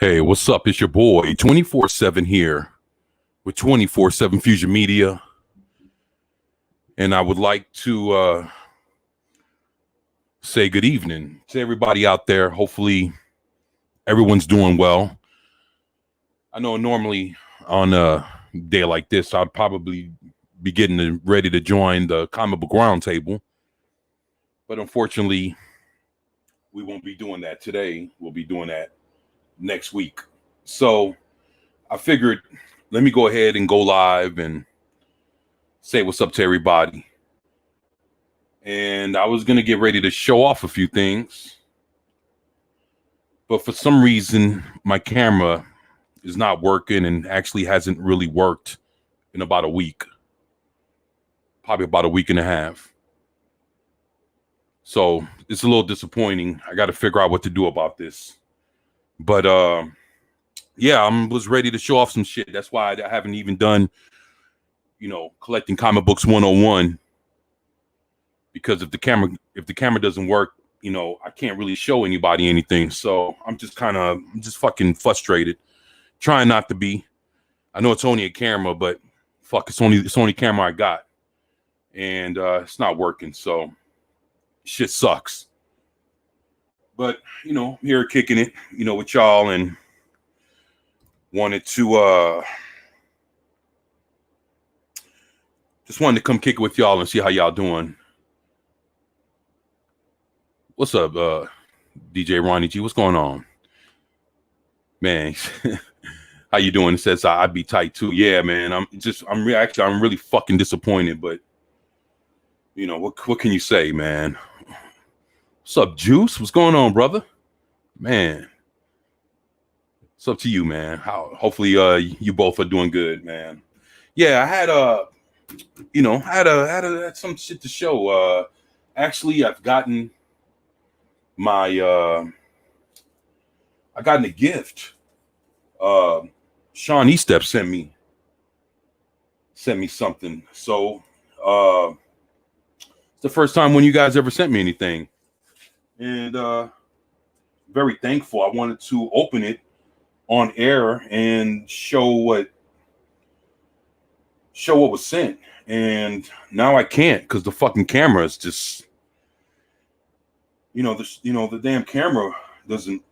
Hey, what's up? It's your boy 24/7 here with 24/7 Fusion Media. And I would like to say good evening to everybody out there. Hopefully, everyone's doing well. I know normally on a day like this, I'd probably be getting ready to join the comic book roundtable. But unfortunately, we won't be doing that today. We'll be doing that next week. So I figured, let me go ahead and go live and say what's up to everybody. And I was going to get ready to show off a few things. But for some reason, my camera is not working and actually hasn't really worked in about a week. Probably about a week and a half. So it's a little disappointing. I got to figure out what to do about this. But yeah, I was ready to show off some shit. That's why I haven't even done, collecting comic books 101. Because if the camera doesn't work, I can't really show anybody anything. So I'm just fucking frustrated. Trying not to be. I know it's only a camera, but fuck, it's only camera I got. And it's not working. So shit sucks. But, here kicking it, with y'all, and wanted to just wanted to come kick it with y'all and see how y'all doing. What's up, DJ Ronnie G? What's going on? Man, how you doing? It says I'd be tight too. Yeah, man. I'm really fucking disappointed, but what can you say, man? What's up, Juice? What's going on, brother? Man. It's up to you, man. Hopefully you both are doing good, man. Yeah, I had some shit to show. Actually, I've gotten I gotten a gift. Sean Estep sent me something. So it's the first time when you guys ever sent me anything. And very thankful. I wanted to open it on air and show what was sent. And now I can't because the fucking camera is just the damn camera doesn't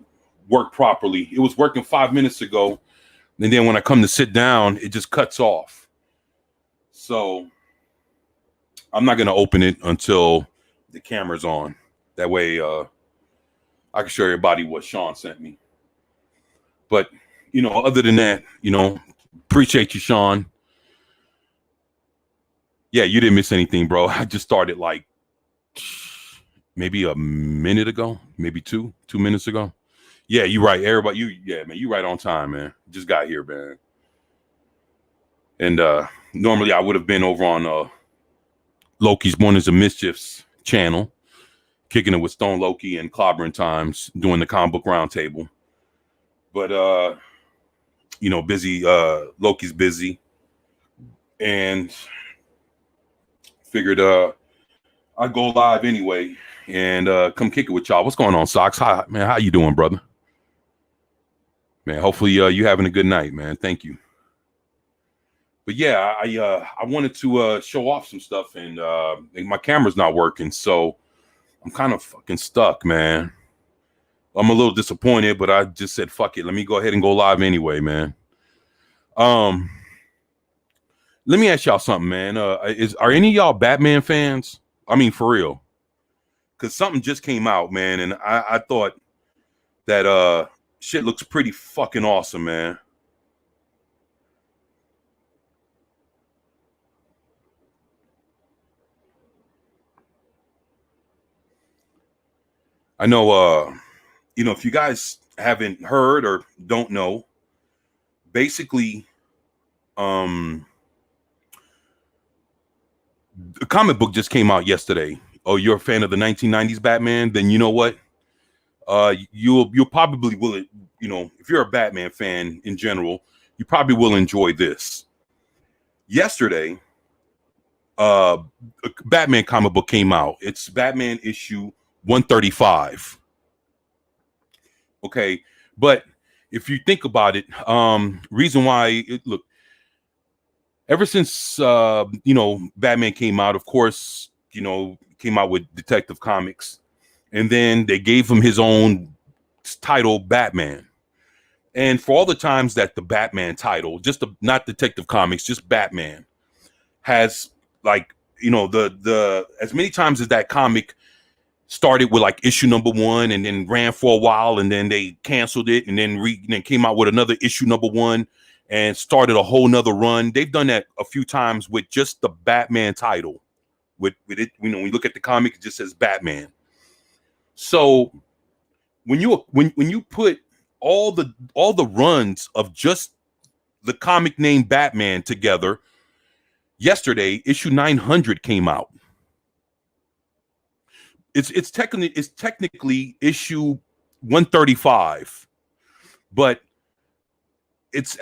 work properly. It was working 5 minutes ago, and then when I come to sit down, it just cuts off. So I'm not gonna open it until the camera's on. That way I can show everybody what Sean sent me. But other than that, appreciate you, Sean. Yeah, you didn't miss anything, bro. I just started like maybe a minute ago, maybe two minutes ago. Yeah, you right. Everybody, you right on time, man. Just got here, man. And normally I would have been over on Loki's Mornings of Mischief's channel, kicking it with Stone Loki and Clobbering Times, doing the comic book roundtable. But busy. Loki's busy, and figured I'd go live anyway and come kick it with y'all. What's going on, Socks? Hi, man. How you doing, brother? Man, hopefully you having a good night, man. Thank you. But yeah, I wanted to show off some stuff, and my camera's not working, so I'm kind of fucking stuck, man. I'm a little disappointed, but I just said, fuck it. Let me go ahead and go live anyway, man. Let me ask y'all something, man. Are any of y'all Batman fans? I mean, for real. Because something just came out, man, and I thought that shit looks pretty fucking awesome, man. I know, if you guys haven't heard or don't know, basically, a comic book just came out yesterday. Oh, you're a fan of the 1990s Batman? Then you know what? You'll probably will, if you're a Batman fan in general, you probably will enjoy this. Yesterday, a Batman comic book came out. It's Batman issue 135. Okay, but if you think about it, reason why look, ever since Batman came out, of course, came out with Detective Comics, and then they gave him his own title, Batman. And for all the times that the Batman title, not Detective Comics, just Batman, has like, the as many times as that comic started with like issue number 1 and then ran for a while and then they canceled it and then came out with another issue number 1 and started a whole nother run. They've done that a few times with just the Batman title. With it, when you look at the comic, it just says Batman. So when you put all the runs of just the comic name Batman together, yesterday issue 900 came out. It's technically issue 135, but it's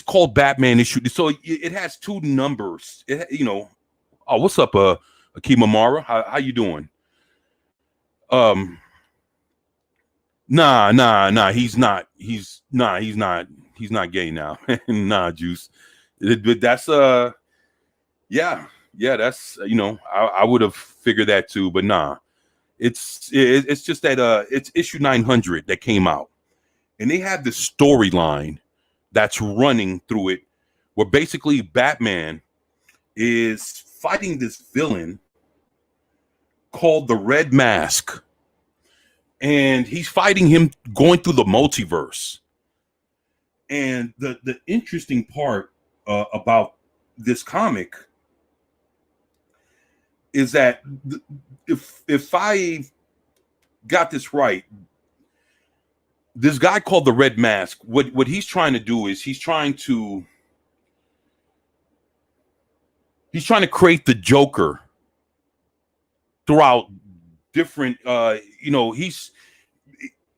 called Batman issue. So it has 2 numbers. Oh, what's up, Akima Mara? How you doing? Nah. He's not gay now. Nah, Juice. But that's yeah, that's I would have figured that too, but nah. It's just that it's issue 900 that came out, and they have this storyline that's running through it, where basically Batman is fighting this villain called the Red Mask, and he's fighting him going through the multiverse. And the interesting part about this comic is that if I got this right, this guy called the Red Mask, what he's trying to do is he's trying to create the Joker throughout different he's,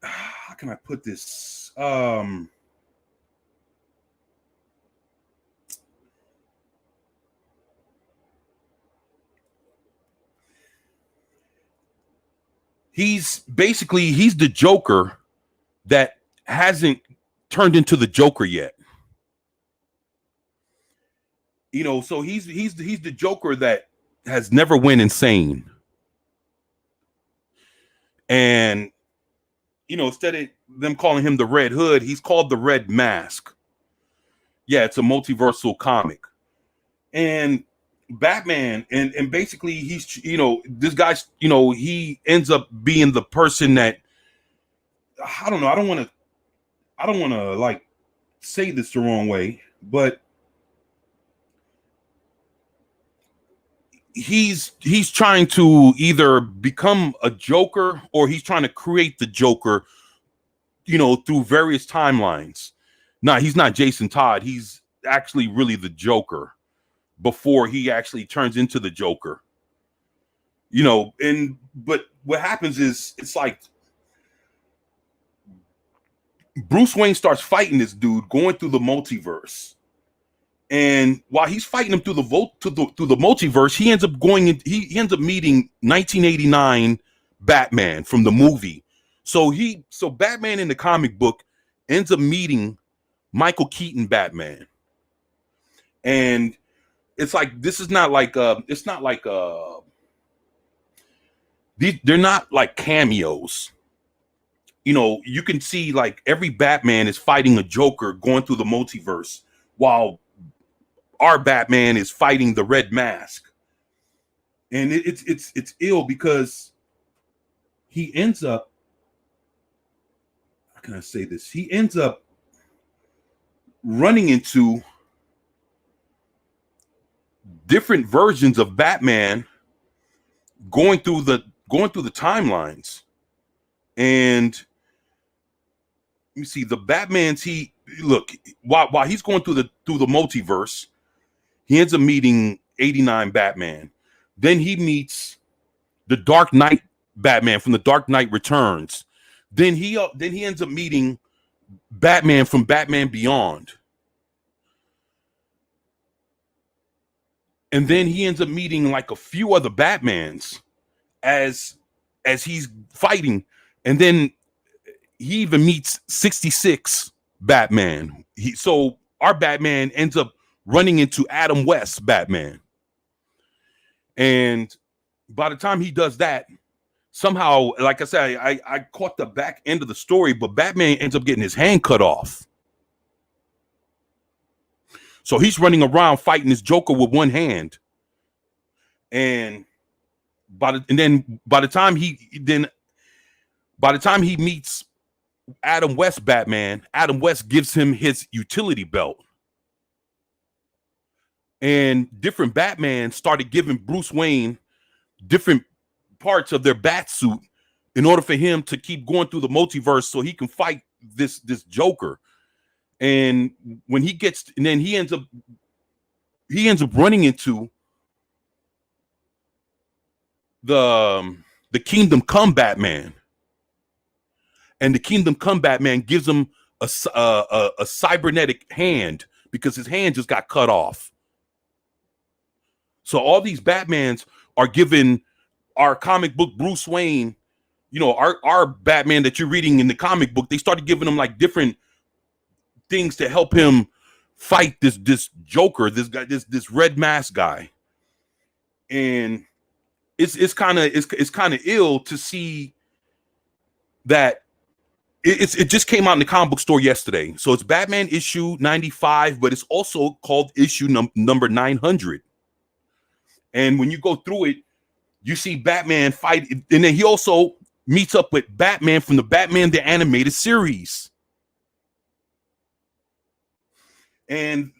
how can I put this? He's the Joker that hasn't turned into the Joker yet. So he's the Joker that has never went insane. And instead of them calling him the Red Hood, he's called the Red Mask. Yeah, it's a multiversal comic. And Batman, and basically he's this guy's he ends up being the person that, I don't know, I don't want to like say this the wrong way, but he's trying to either become a Joker or he's trying to create the Joker through various timelines. Now, he's not Jason Todd, he's actually really the Joker before he actually turns into the Joker. But what happens is, it's like Bruce Wayne starts fighting this dude going through the multiverse, and while he's fighting him through the multiverse, he ends up meeting 1989 Batman from the movie. So Batman in the comic book ends up meeting Michael Keaton Batman, and it's like, this is not like it's not like they're not like cameos. You can see like every Batman is fighting a Joker going through the multiverse, while our Batman is fighting the Red Mask. And it's ill because he ends up, how can I say this? He ends up running into different versions of Batman going through the timelines. And let me see, the Batman's while he's going through the multiverse, he ends up meeting 89 Batman. Then he meets the Dark Knight Batman from the Dark Knight Returns. Then he ends up meeting Batman from Batman Beyond. And then he ends up meeting like a few other Batmans as he's fighting. And then he even meets 66 Batman. So our Batman ends up running into Adam West Batman. And by the time he does that, somehow, like I said, I caught the back end of the story, but Batman ends up getting his hand cut off. So he's running around fighting this Joker with one hand. And by the time he meets Adam West Batman, Adam West gives him his utility belt. And different Batman started giving Bruce Wayne different parts of their bat suit in order for him to keep going through the multiverse so he can fight this Joker. And when he gets, and then he ends up running into the Kingdom Come Batman. And the Kingdom Come Batman gives him a cybernetic hand because his hand just got cut off. So all these Batmans are given our comic book Bruce Wayne, you know, our Batman that you're reading in the comic book. They started giving him like different things to help him fight this Joker, this guy, this red mask guy. And it's kind of ill to see that it just came out in the comic book store yesterday. So it's Batman issue 95, but it's also called issue number 900. And when you go through it, you see Batman fight, and then he also meets up with Batman from the Batman the Animated Series. And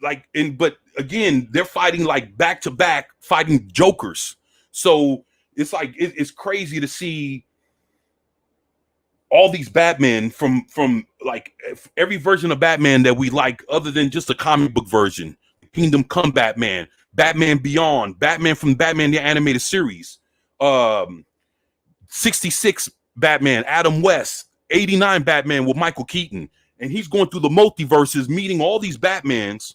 but again, they're fighting like back to back, fighting Jokers. So it's like it's crazy to see all these Batman from like every version of Batman that we like, other than just a comic book version. Kingdom Come Batman, Batman Beyond, Batman from Batman the Animated Series, 66 Batman, Adam West, 89 Batman with Michael Keaton. And he's going through the multiverses, meeting all these Batmans.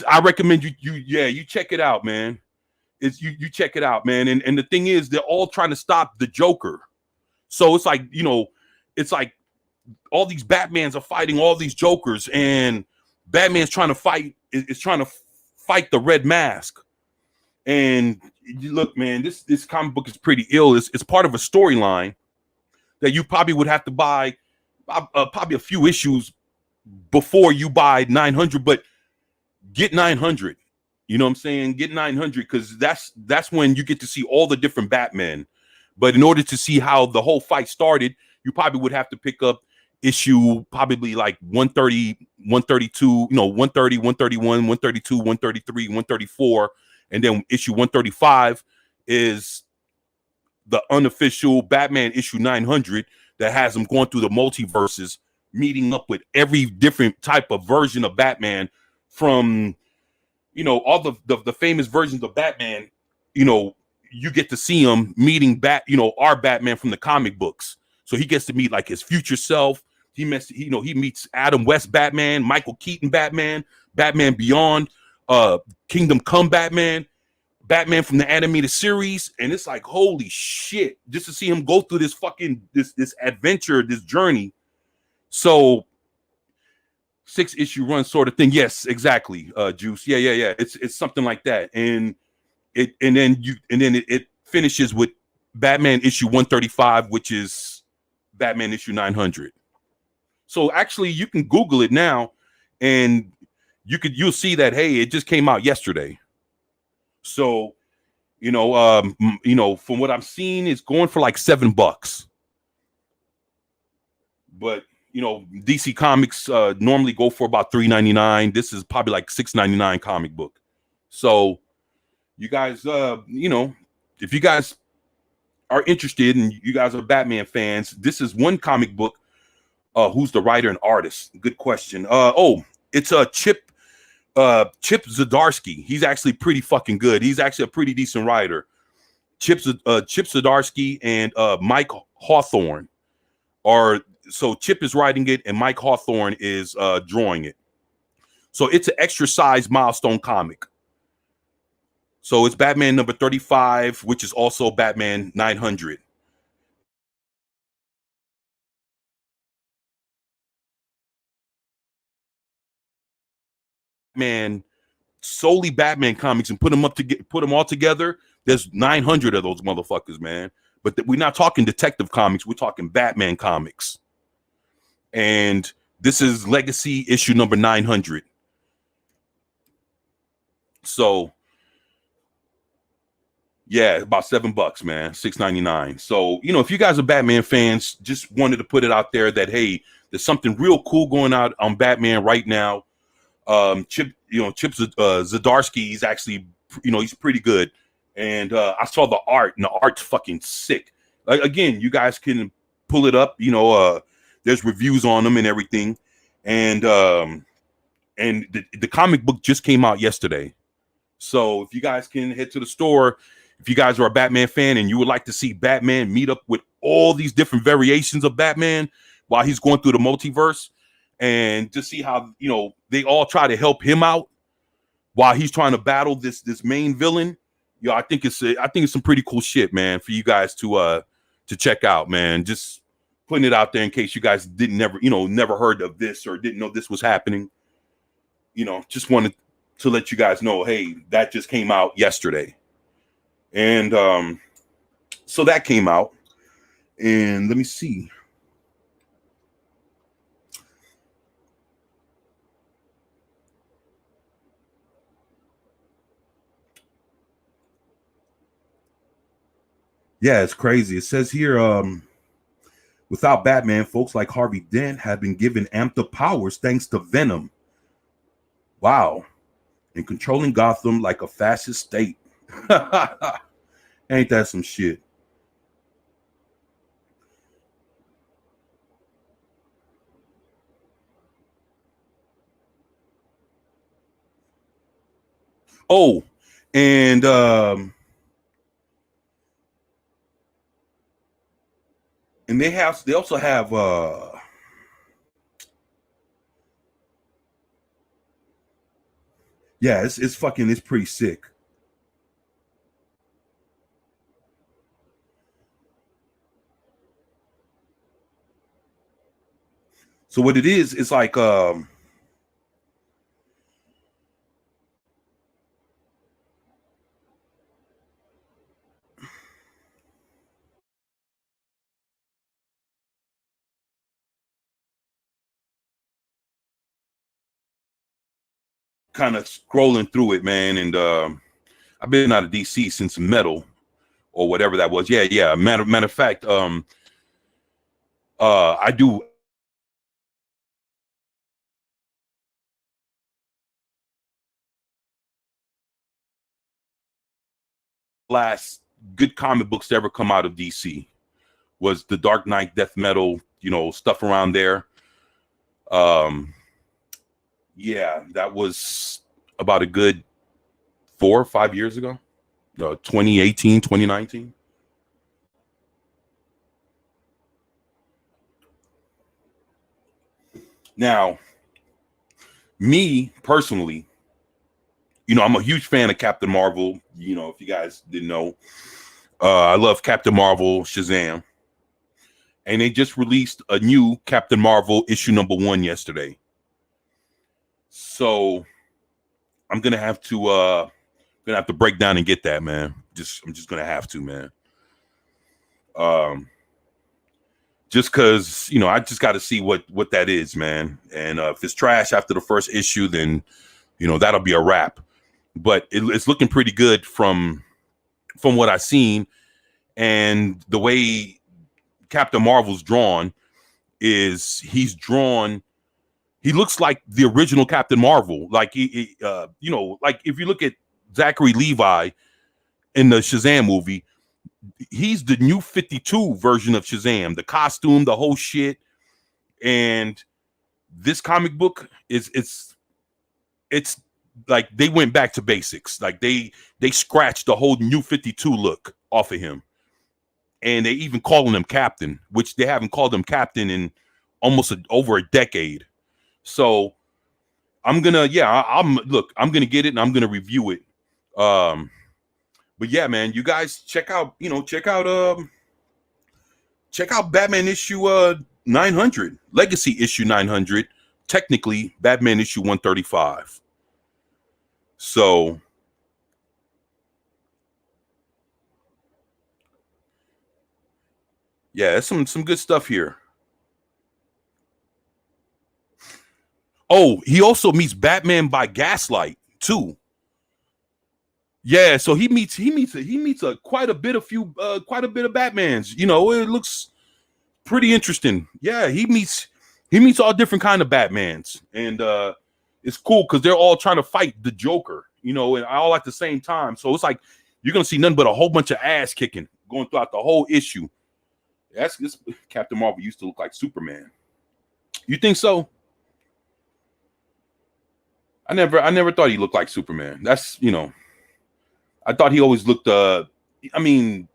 I recommend you check it out, man. You check it out, man. And the thing is, they're all trying to stop the Joker. So it's like, you know, it's like all these Batmans are fighting all these Jokers, and Batman's trying to fight the Red Mask. And look, man, this comic book is pretty ill. It's part of a storyline that you probably would have to buy probably a few issues before you buy 900, but get 900. You know what I'm saying? Get 900, because that's when you get to see all the different Batmen. But in order to see how the whole fight started, you probably would have to pick up issue probably like 130, 132, you know, 130, 131, 132, 133, 134. And then issue 135 is the unofficial Batman issue 900 that has them going through the multiverses, meeting up with every different type of version of Batman from, you know, all the famous versions of Batman. You know, you get to see him meeting our Batman from the comic books. So he gets to meet like his future self. He meets Adam West Batman, Michael Keaton Batman, Batman Beyond, Kingdom Come Batman, Batman from the Animated Series. And it's like, holy shit, just to see him go through this fucking this adventure, this journey. So 6-issue run sort of thing. Yes, exactly. Juice. Yeah. It's something like that. And it finishes with Batman issue 135, which is Batman issue 900. So actually you can Google it now, and you'll see that, hey, it just came out yesterday. So, from what I'm seeing, it's going for like $7. But DC Comics normally go for about $3.99. This is probably like $6.99 comic book. So you guys, if you guys are interested and you guys are Batman fans, this is one comic book. Who's the writer and artist? Good question. It's Chip Zdarsky. He's actually pretty fucking good. He's actually a pretty decent writer. Chip Zdarsky and Mike Hawthorne so Chip is writing it and Mike Hawthorne is drawing it. So it's an extra size milestone comic. So it's Batman number 35, which is also Batman 900. Batman, solely Batman comics, and put them all together, there's 900 of those motherfuckers, man. But we're not talking detective comics, we're talking Batman comics. And this is Legacy issue number 900. So yeah, about $7, man, $6.99. So, you know, if you guys are Batman fans, just wanted to put it out there that, hey, there's something real cool going out on Batman right now. Chip Zdarsky, he's actually, you know, he's pretty good. And I saw the art, and the art's fucking sick. Like, again, you guys can pull it up. You know, there's reviews on them and everything. And the comic book just came out yesterday. So if you guys can head to the store, if you guys are a Batman fan and you would like to see Batman meet up with all these different variations of Batman while he's going through the multiverse, and to see how, you know, they all try to help him out while he's trying to battle this main villain. You know, I think it's some pretty cool shit, man, for you guys to check out, man. Just putting it out there in case you guys never heard of this or didn't know this was happening. You know, just wanted to let you guys know, hey, that just came out yesterday. And so that came out. And let me see. Yeah, it's crazy. It says here, without Batman, folks like Harvey Dent have been given amped up powers thanks to Venom. Wow. And controlling Gotham like a fascist state. Ain't that some shit? Oh, and they also have yeah, it's pretty sick. So what it is, it's like kind of scrolling through it, man, and I've been out of DC since Metal or whatever that was. Yeah. Matter of fact, I do last good comic books to ever come out of DC was the Dark Knight, Death Metal, you know, stuff around there. Yeah, that was about a good 4 or 5 years ago, 2018, 2019. Now, me personally, you know, I'm a huge fan of Captain Marvel. You know, if you guys didn't know, I love Captain Marvel, Shazam. And they just released a new Captain Marvel issue number 1 yesterday. So I'm gonna have to break down and get that, man. I'm just gonna have to, man. Just because, you know, I just got to see what that is, man. And if it's trash after the first issue, then, you know, that'll be a wrap. But it's looking pretty good from what I've seen, and the way Captain Marvel's drawn is he looks like the original Captain Marvel. Like you know, like if you look at Zachary Levi in the Shazam movie, he's the new 52 version of Shazam, the costume, the whole shit. And this comic book it's like they went back to basics. Like they scratched the whole new 52 look off of him. And they even calling him Captain, which they haven't called him Captain in almost over a decade. So I'm gonna get it and I'm gonna review it. But yeah, man, you guys check out Batman issue 900, Legacy issue 900, technically Batman issue 135. So yeah, there's some good stuff here. Oh, he also meets Batman by Gaslight too. Yeah, so he meets quite a bit of Batmans. You know, it looks pretty interesting. Yeah, he meets all different kind of Batmans, and it's cool because they're all trying to fight the Joker. You know, and all at the same time. So it's like you're gonna see nothing but a whole bunch of ass kicking going throughout the whole issue. This Captain Marvel used to look like Superman. You think so? I never thought he looked like Superman. That's, you know, I thought he always looked I mean,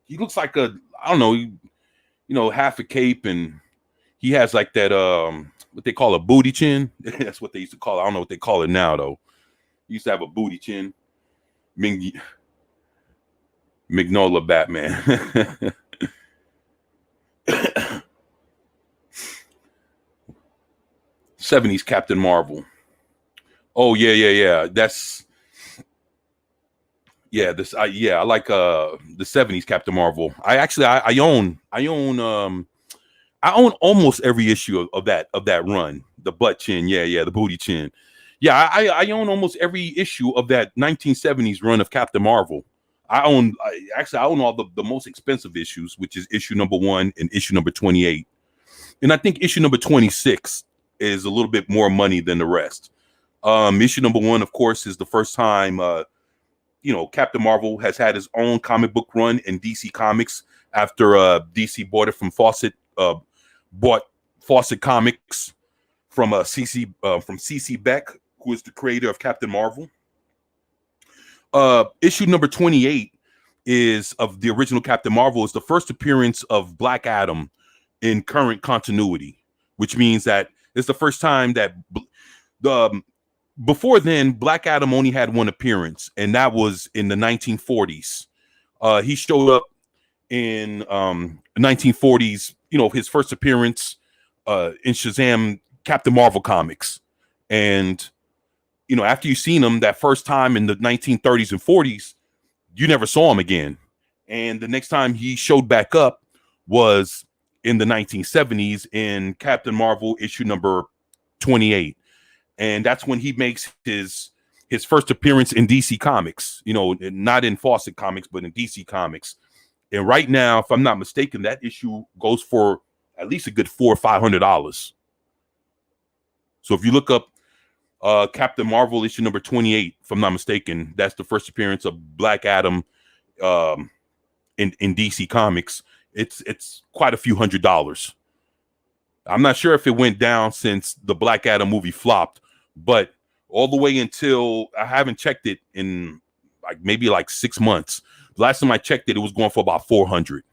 he looks like I don't know, half a cape, and he has like that what they call a booty chin. That's what they used to call it. I don't know what they call it now though. He used to have a booty chin. Mignola Batman. 70s Captain Marvel. Oh yeah. That's this I like the 70s Captain Marvel. I own almost every issue of that run. The butt chin, the booty chin. Yeah, I own almost every issue of that 1970s run of Captain Marvel. I own all the most expensive issues, which is issue number 1 and issue number 28. And I think issue number 26 is a little bit more money than the rest. Issue number 1, of course, is the first time Captain Marvel has had his own comic book run in DC Comics after DC bought it from Fawcett, bought Fawcett Comics from CC Beck, who is the creator of Captain Marvel. Issue number 28 is of the original Captain Marvel, is the first appearance of Black Adam in current continuity, which means that it's the first time that before then, Black Adam only had one appearance, and that was in the 1940s. He showed up in 1940s, his first appearance in Shazam Captain Marvel comics. And, after you seen him that first time in the 1930s and 40s, you never saw him again. And the next time he showed back up was in the 1970s in Captain Marvel issue number 28. And that's when he makes his first appearance in DC Comics, not in Fawcett Comics, but in DC Comics. And right now, if I'm not mistaken, that issue goes for at least a good $400 or $500. So if you look up Captain Marvel issue number 28, if I'm not mistaken, that's the first appearance of Black Adam in DC Comics. It's quite a few $100s. I'm not sure if it went down since the Black Adam movie flopped, but all the way until I haven't checked it in maybe 6 months. The last time I checked it, it was going for about 400.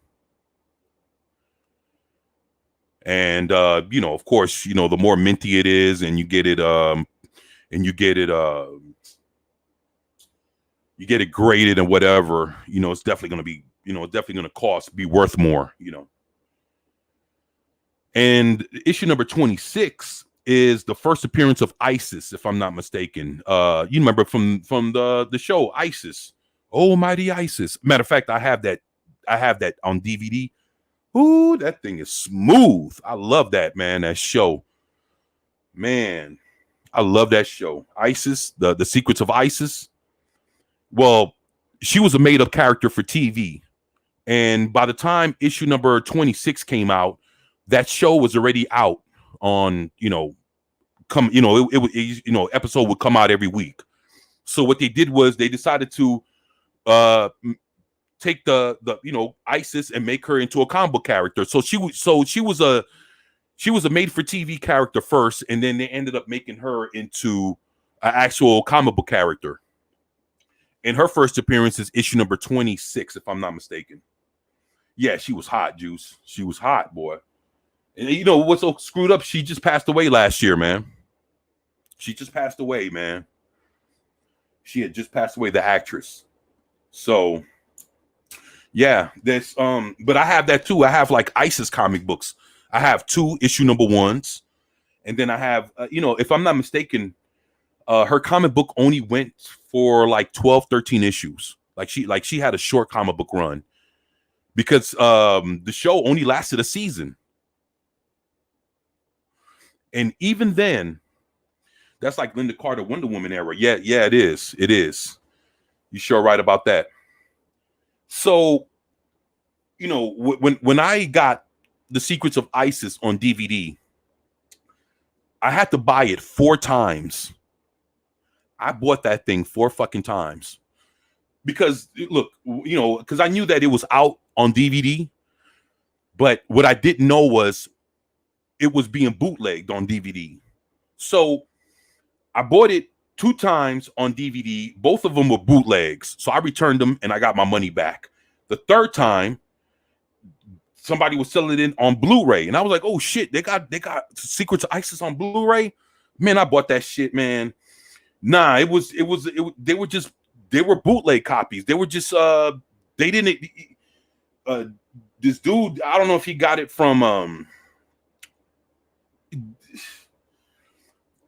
And of course, the more minty it is, and you get it graded and whatever, it's definitely going to be, definitely going to be worth more, And issue number 26 is the first appearance of Isis, if I'm not mistaken. You remember from the show Isis, Oh Mighty Isis. Matter of fact, I have that on DVD. Ooh, that thing is smooth. I love that, man. That show, man. I love that show. Isis, the Secrets of Isis. Well, she was a made-up character for TV, and by the time issue number 26 came out, that show was already out on, episode would come out every week. So what they did was they decided to take the Isis and make her into a comic book character. So she was a made for TV character first, and then they ended up making her into an actual comic book character. And her first appearance is issue number 26, if I'm not mistaken. Yeah, she was hot, Juice. She was hot, boy. And what's so screwed up? She just passed away last year, man. She just passed away, man. She had just passed away, the actress. So, yeah, there's but I have that too. I have Isis comic books. I have 2 issue number 1s, and then I have if I'm not mistaken, Her comic book only went for like 12, 13 issues. She had a short comic book run because the show only lasted a season. And even then, that's like Linda Carter Wonder Woman era. Yeah, it is. It is. You sure right about that. So, you know, when I got The Secrets of Isis on DVD, I had to buy it 4 times. I bought that thing 4 fucking times. Because look, you know, because I knew that it was out on DVD, but what I didn't know was it was being bootlegged on DVD. So I bought it 2 times on DVD. Both of them were bootlegs. So I returned them and I got my money back. The third time, somebody was selling it on Blu-ray. And I was like, oh shit, they got Secrets of Isis on Blu-ray. Man, I bought that shit, man. Nah, they were bootleg copies. They were just they didn't this dude, I don't know if he got it from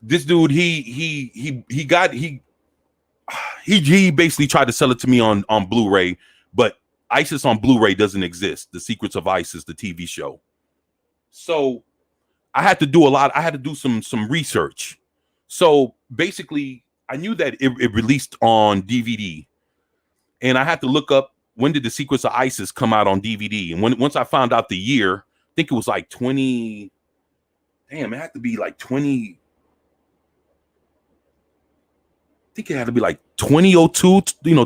this dude, he basically tried to sell it to me on Blu-ray, but Isis on Blu-ray doesn't exist. The Secrets of Isis, the TV show. So I had to do some research. So basically, I knew that it released on DVD, and I had to look up when did The Secrets of Isis come out on DVD. And once I found out the year, I think it was like 20. Damn, it had to be like 20. I think it had to be like 2002, you know, I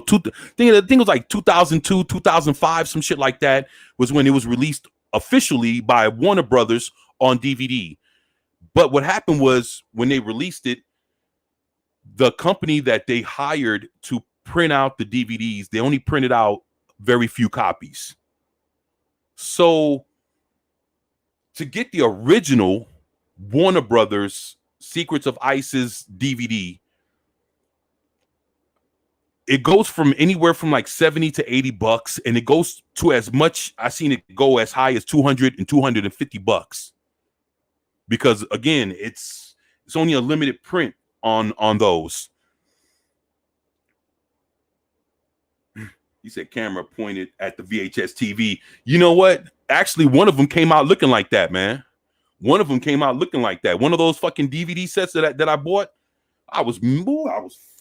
think it was like 2002, 2005, some shit like that was when it was released officially by Warner Brothers on DVD. But what happened was when they released it, the company that they hired to print out the DVDs, they only printed out very few copies. So to get the original Warner Brothers Secrets of Isis DVD, it goes from anywhere from like 70 to 80 bucks, and it goes to as much, I've seen it go as high as 200 and 250 bucks. Because again, it's only a limited print on those. He said camera pointed at the VHS TV. You know what? Actually, one of them came out looking like that, man. One of them came out looking like that. One of those fucking DVD sets that I bought, I was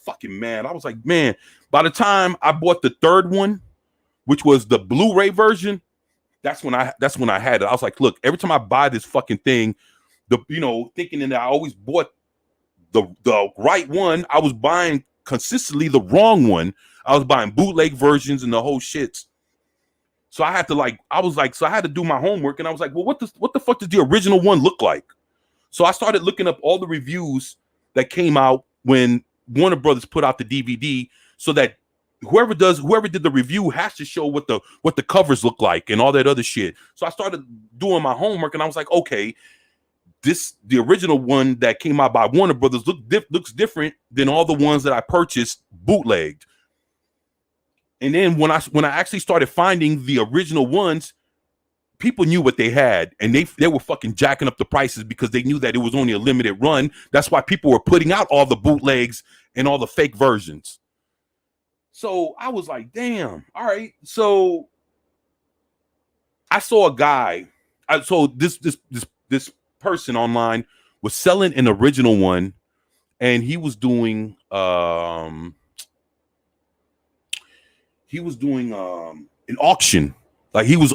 fucking mad. I was like, man, by the time I bought the third one, which was the Blu-ray version, that's when I had it. I was like, look, every time I buy this fucking thing, thinking that I always bought the right one, I was buying consistently the wrong one. I was buying bootleg versions and the whole shits. So I had to do my homework, and I was like, well, what the fuck does the original one look like? So I started looking up all the reviews that came out when Warner Brothers put out the DVD, so that whoever did the review has to show what the covers look like and all that other shit. So I started doing my homework, and I was like, okay, the original one that came out by Warner Brothers looks different than all the ones that I purchased bootlegged. And then when I actually started finding the original ones, people knew what they had, and they were fucking jacking up the prices because they knew that it was only a limited run. That's why people were putting out all the bootlegs and all the fake versions. So I was like, damn, all right. So I saw a guy. So this person online was selling an original one, and he was doing an auction. Like he was,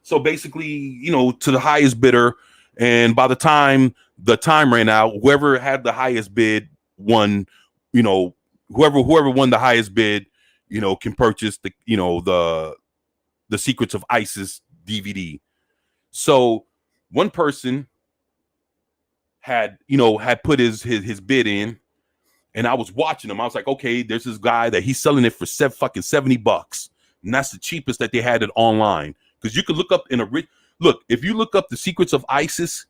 so basically, to the highest bidder. And by the time the time ran out, whoever had the highest bid won, whoever won the highest bid, can purchase the Secrets of Isis DVD. So one person had put his bid in, and I was watching him. I was like, okay, there's this guy that he's selling it for fucking $70, and that's the cheapest that they had it online. Because you could look up if you look up the Secrets of Isis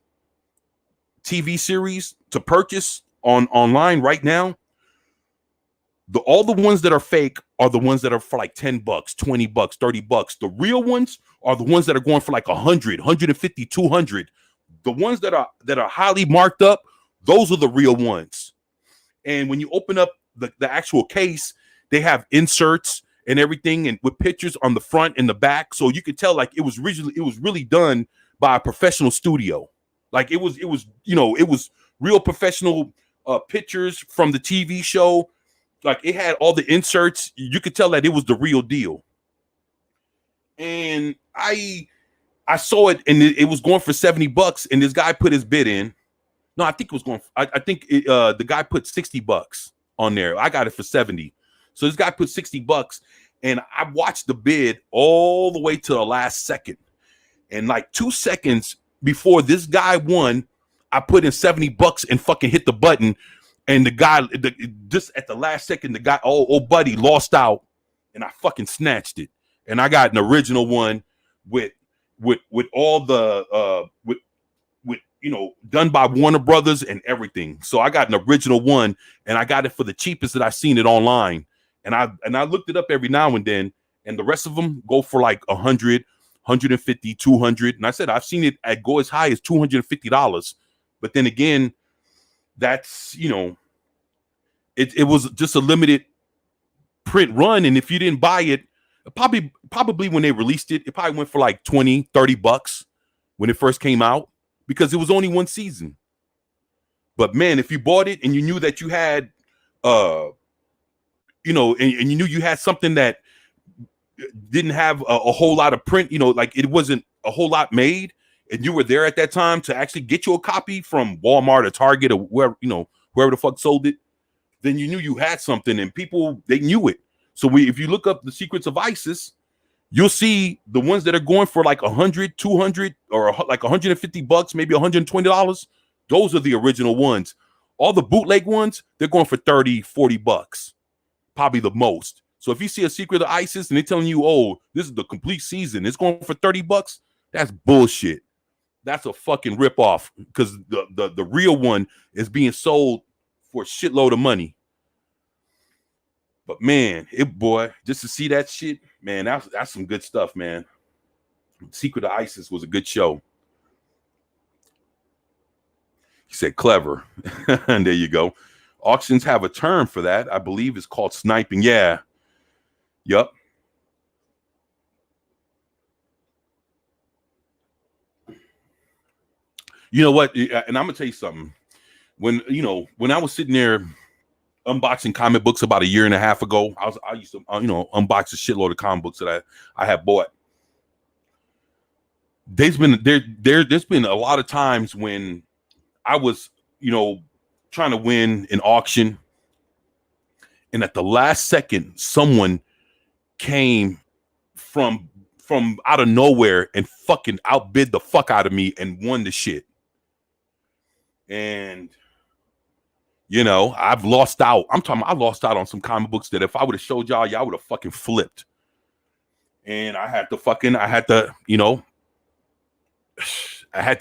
TV series to purchase online right now, all the ones that are fake are the ones that are for like $10, $20, $30. The real ones are the ones that are going for like 100, 150, 200. The ones that are highly marked up, those are the real ones. And when you open up the actual case, they have inserts and everything, and with pictures on the front and the back, so you could tell like it was really done by a professional studio. Like it was real professional pictures from the TV show. Like it had all the inserts. You could tell that it was the real deal. And I saw it, and it was going for $70, and this guy put his bid in. No, I think it was going. I think the guy put $60 on there. I got it for 70. So this guy put $60, and I watched the bid all the way to the last second. And like 2 seconds before this guy won, I put in $70 and fucking hit the button. And the guy, just at the last second, the guy, old buddy, lost out, and I fucking snatched it. And I got an original one with all the done by Warner Brothers and everything. So I got an original one, and I got it for the cheapest that I've seen it online. And I looked it up every now and then, and the rest of them go for like 100, 150, 200. And I said I've seen it go as high as $250. But then again, that's it was just a limited print run, and if you didn't buy it, probably when they released it, it probably went for like $20-$30 when it first came out, because it was only one season. But man, if you bought it and you knew that you had and you knew you had something that didn't have a whole lot of print, like it wasn't a whole lot made, and you were there at that time to actually get you a copy from Walmart or Target or wherever the fuck sold it, then you knew you had something, and people, they knew it. So if you look up the Secrets of ISIS, you'll see the ones that are going for like 100, 200, or like $150, maybe $120. Those are the original ones. All the bootleg ones, they're going for $30-$40, probably the most. So if you see a Secret of ISIS and they're telling you, oh, this is the complete season, it's going for $30, that's bullshit. That's a fucking ripoff, because the real one is being sold for a shitload of money. But man, just to see that shit, man, that's some good stuff, man. Secret of ISIS was a good show. He said clever. And there you go. Auctions have a term for that. I believe it's called sniping. Yeah. Yup. You know what? And I'm gonna tell you something. When I was sitting there unboxing comic books about a year and a half ago, I used to unbox a shitload of comic books that I had bought. There's been a lot of times when I was trying to win an auction, and at the last second, someone came from out of nowhere and fucking outbid the fuck out of me and won the shit. And I've lost out. I lost out on some comic books that if I would have showed y'all would have fucking flipped. And I had to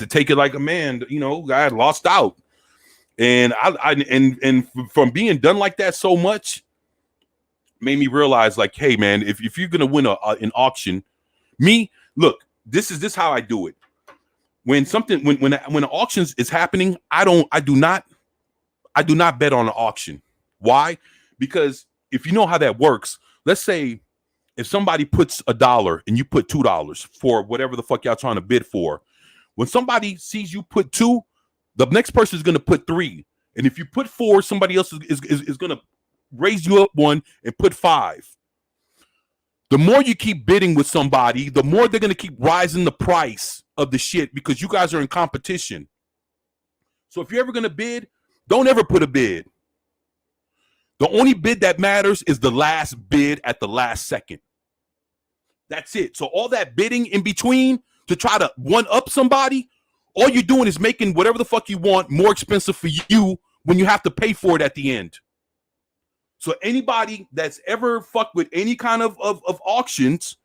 take it like a man. I had lost out. And I from being done like that so much made me realize, like, hey man, if you're gonna win an auction, this is how I do it. When an auction is happening, I do not bet on an auction. Why? Because if you know how that works, let's say if somebody puts $1 and you put $2 for whatever the fuck y'all trying to bid for, when somebody sees you put 2, the next person is going to put 3. And if you put 4, somebody else is going to raise you up 1 and put 5. The more you keep bidding with somebody, the more they're going to keep rising the price of the shit, because you guys are in competition. So if you're ever going to bid, don't ever put a bid. The only bid that matters is the last bid at the last second. That's it. So all that bidding in between to try to one up somebody, all you're doing is making whatever the fuck you want more expensive for you when you have to pay for it at the end. So anybody that's ever fucked with any kind of auctions,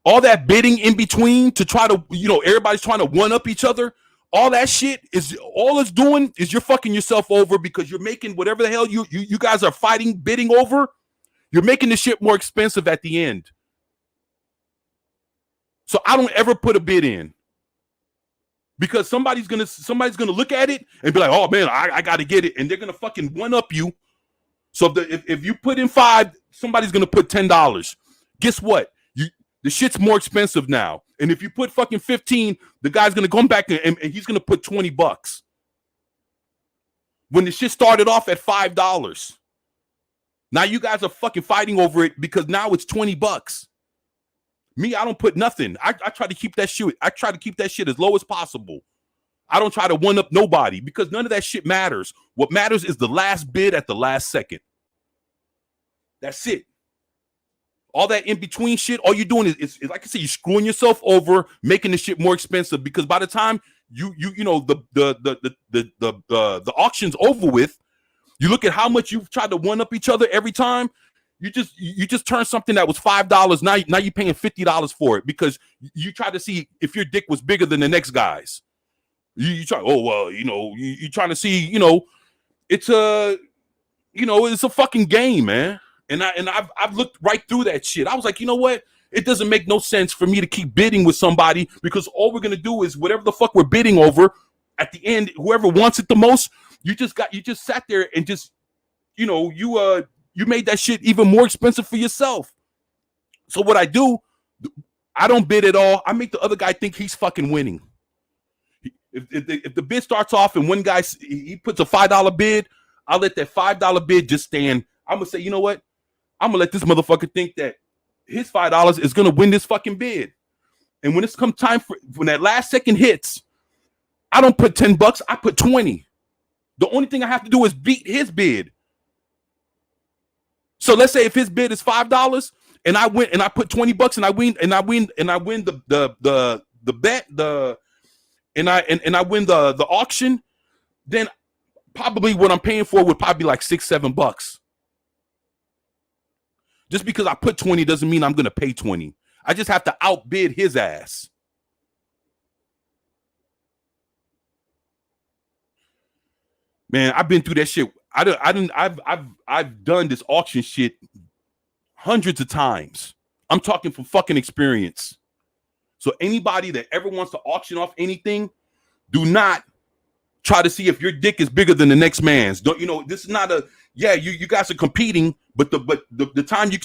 all that bidding in between to try to, everybody's trying to one up each other, all that shit is all it's doing is you're fucking yourself over, because you're making whatever the hell you guys are fighting, bidding over, you're making the shit more expensive at the end. So I don't ever put a bid in, because somebody's gonna look at it and be like, oh man, I gotta get it, and they're gonna fucking one up you. So if you put in $5, somebody's gonna put $10. Guess what? The shit's more expensive now. And if you put fucking 15, the guy's gonna come back and he's gonna put $20. When the shit started off at $5. Now you guys are fucking fighting over it because now it's $20. Me, I don't put nothing. I try to keep that shit. I try to keep that shit as low as possible. I don't try to one up nobody because none of that shit matters. What matters is the last bid at the last second. That's it. All that in between shit, all you're doing is like I said, you're screwing yourself over, making the shit more expensive. Because by the time you know the auction's over with, you look at how much you've tried to one up each other every time. You just turn something that was $5. Now you're paying $50 for it because you try to see if your dick was bigger than the next guy's. You try. Oh well, you trying to see. It's a fucking game, man. And I've looked right through that shit. I was like, you know what? It doesn't make no sense for me to keep bidding with somebody because all we're gonna do is whatever the fuck we're bidding over. At the end, whoever wants it the most, you just sat there and just, you made that shit even more expensive for yourself. So what I do, I don't bid at all. I make the other guy think he's fucking winning. If the bid starts off and one guy he puts a $5 bid, I'll let that $5 bid just stand. I'm gonna say, you know what? I'm gonna let this motherfucker think that his $5 is gonna win this fucking bid. And when it's come time for when that last second hits, I don't put $10. I put 20. The only thing I have to do is beat his bid. So let's say if his bid is $5 and I win and I put $20 and I win the bet and I win the auction, then probably what I'm paying for would probably be like $6-7. Just because I put 20 doesn't mean I'm gonna pay 20. I just have to outbid his ass. Man, I've been through that shit. I've done this auction shit hundreds of times. I'm talking from fucking experience. So anybody that ever wants to auction off anything, do not try to see if your dick is bigger than the next man's. Don't this is not a you guys are competing, but the time you're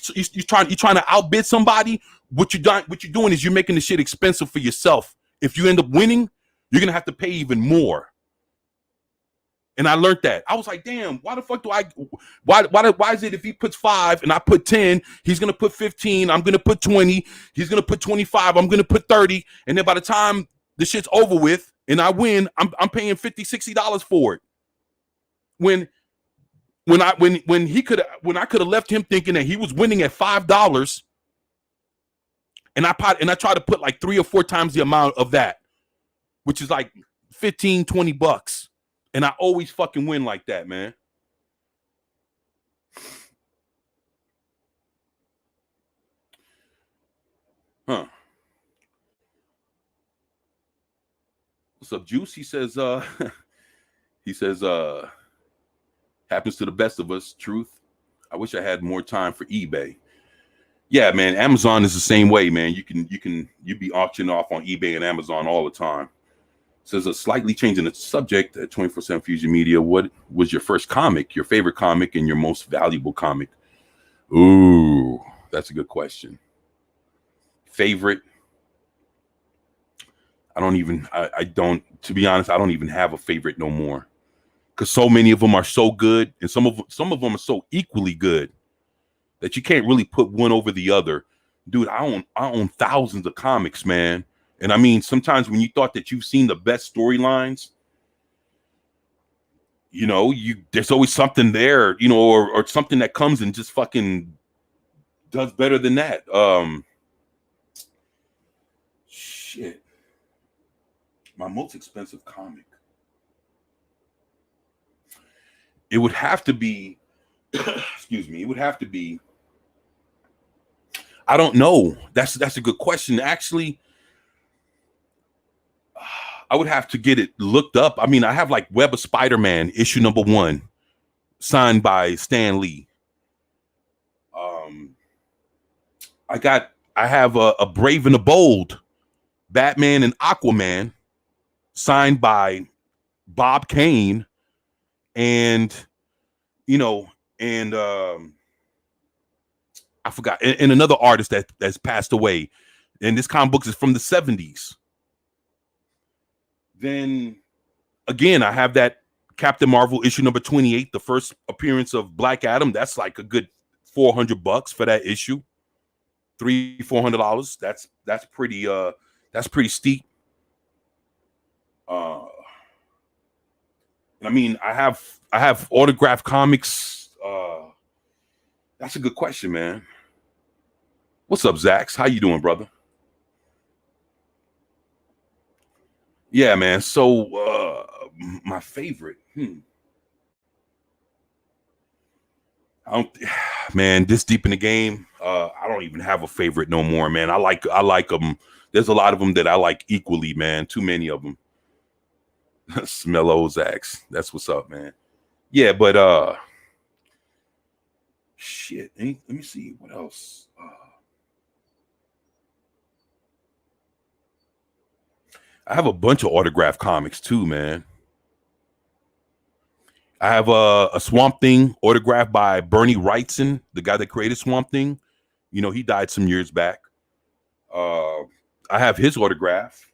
trying to outbid somebody, what you're doing is you're making the shit expensive for yourself. If you end up winning, you're gonna have to pay even more. And I learned that. I was like, damn, why the fuck do why is it if he puts 5 and I put 10, he's going to put 15, I'm going to put 20, he's going to put 25, I'm going to put 30. And then by the time the shit's over with and I win, I'm paying $50-$60 for it. When I could have left him thinking that he was winning at $5 and I try to put like 3 or 4 times the amount of that, which is like $15-$20. And I always fucking win like that, man. Huh. What's up, Juice? He says, happens to the best of us. Truth. I wish I had more time for eBay. Yeah, man. Amazon is the same way, man. You be auctioning off on eBay and Amazon all the time. Says a slightly changing the subject at 24/7 Fusion Media. What was your first comic, your favorite comic, and your most valuable comic? Ooh, that's a good question. Favorite? I don't, to be honest, I don't even have a favorite no more. Because so many of them are so good, and some of them are so equally good that you can't really put one over the other. Dude, I own thousands of comics, man. And I mean, sometimes when you thought that you've seen the best storylines, there's always something there, or something that comes and just fucking does better than that. Shit. My most expensive comic. It would have to be, excuse me, it would have to be, I don't know. That's a good question. Actually, I would have to get it looked up. I mean, I have like Web of Spider-Man issue #1, signed by Stan Lee. I have a Brave and the Bold, Batman and Aquaman, signed by Bob Kane and, you know, and I forgot, and another artist that's passed away. And this comic book is from the 70s. Then again, I have that Captain Marvel issue number 28, the first appearance of Black Adam. That's like a good $400 for that issue. $400. That's pretty steep. I mean, I have autographed comics. That's a good question, man. What's up, Zax? How you doing, brother? Yeah, man. So my favorite. I don't, man, this deep in the game, I don't even have a favorite no more, man. I like them. There's a lot of them that I like equally, man. Too many of them. Smell Zax. That's what's up, man. Yeah, but shit. Let me see what else. I have a bunch of autographed comics too, man. I have a Swamp Thing autographed by Bernie Wrightson, the guy that created Swamp Thing. You know, he died some years back. I have his autograph.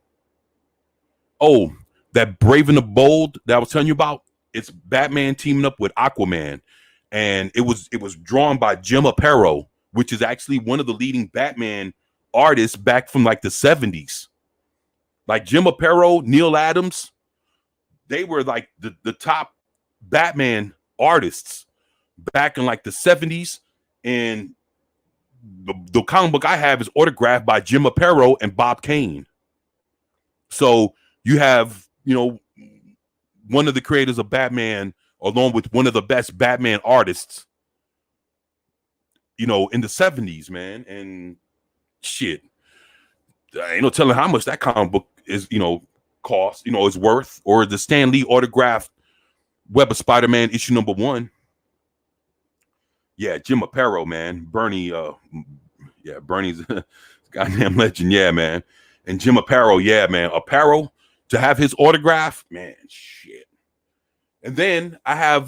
Oh, that Brave and the Bold that I was telling you about. It's Batman teaming up with Aquaman, and it was drawn by Jim Aparo, which is actually one of the leading Batman artists back from like the 70s. Like Jim Aparo, Neil Adams, they were like the top Batman artists back in like the 70s. And the comic book I have is autographed by Jim Aparo and Bob Kane. So you have, you know, one of the creators of Batman along with one of the best Batman artists, you know, in the 70s, man. And shit, I ain't no telling how much that comic book is, you know, cost, you know, is worth. Or the Stan Lee autographed Web of Spider-Man issue number 1. Yeah, Jim Aparo, man. Bernie's a goddamn legend. Yeah, man. And Jim Aparo, yeah, man. Aparo, to have his autograph, man, shit. And then I have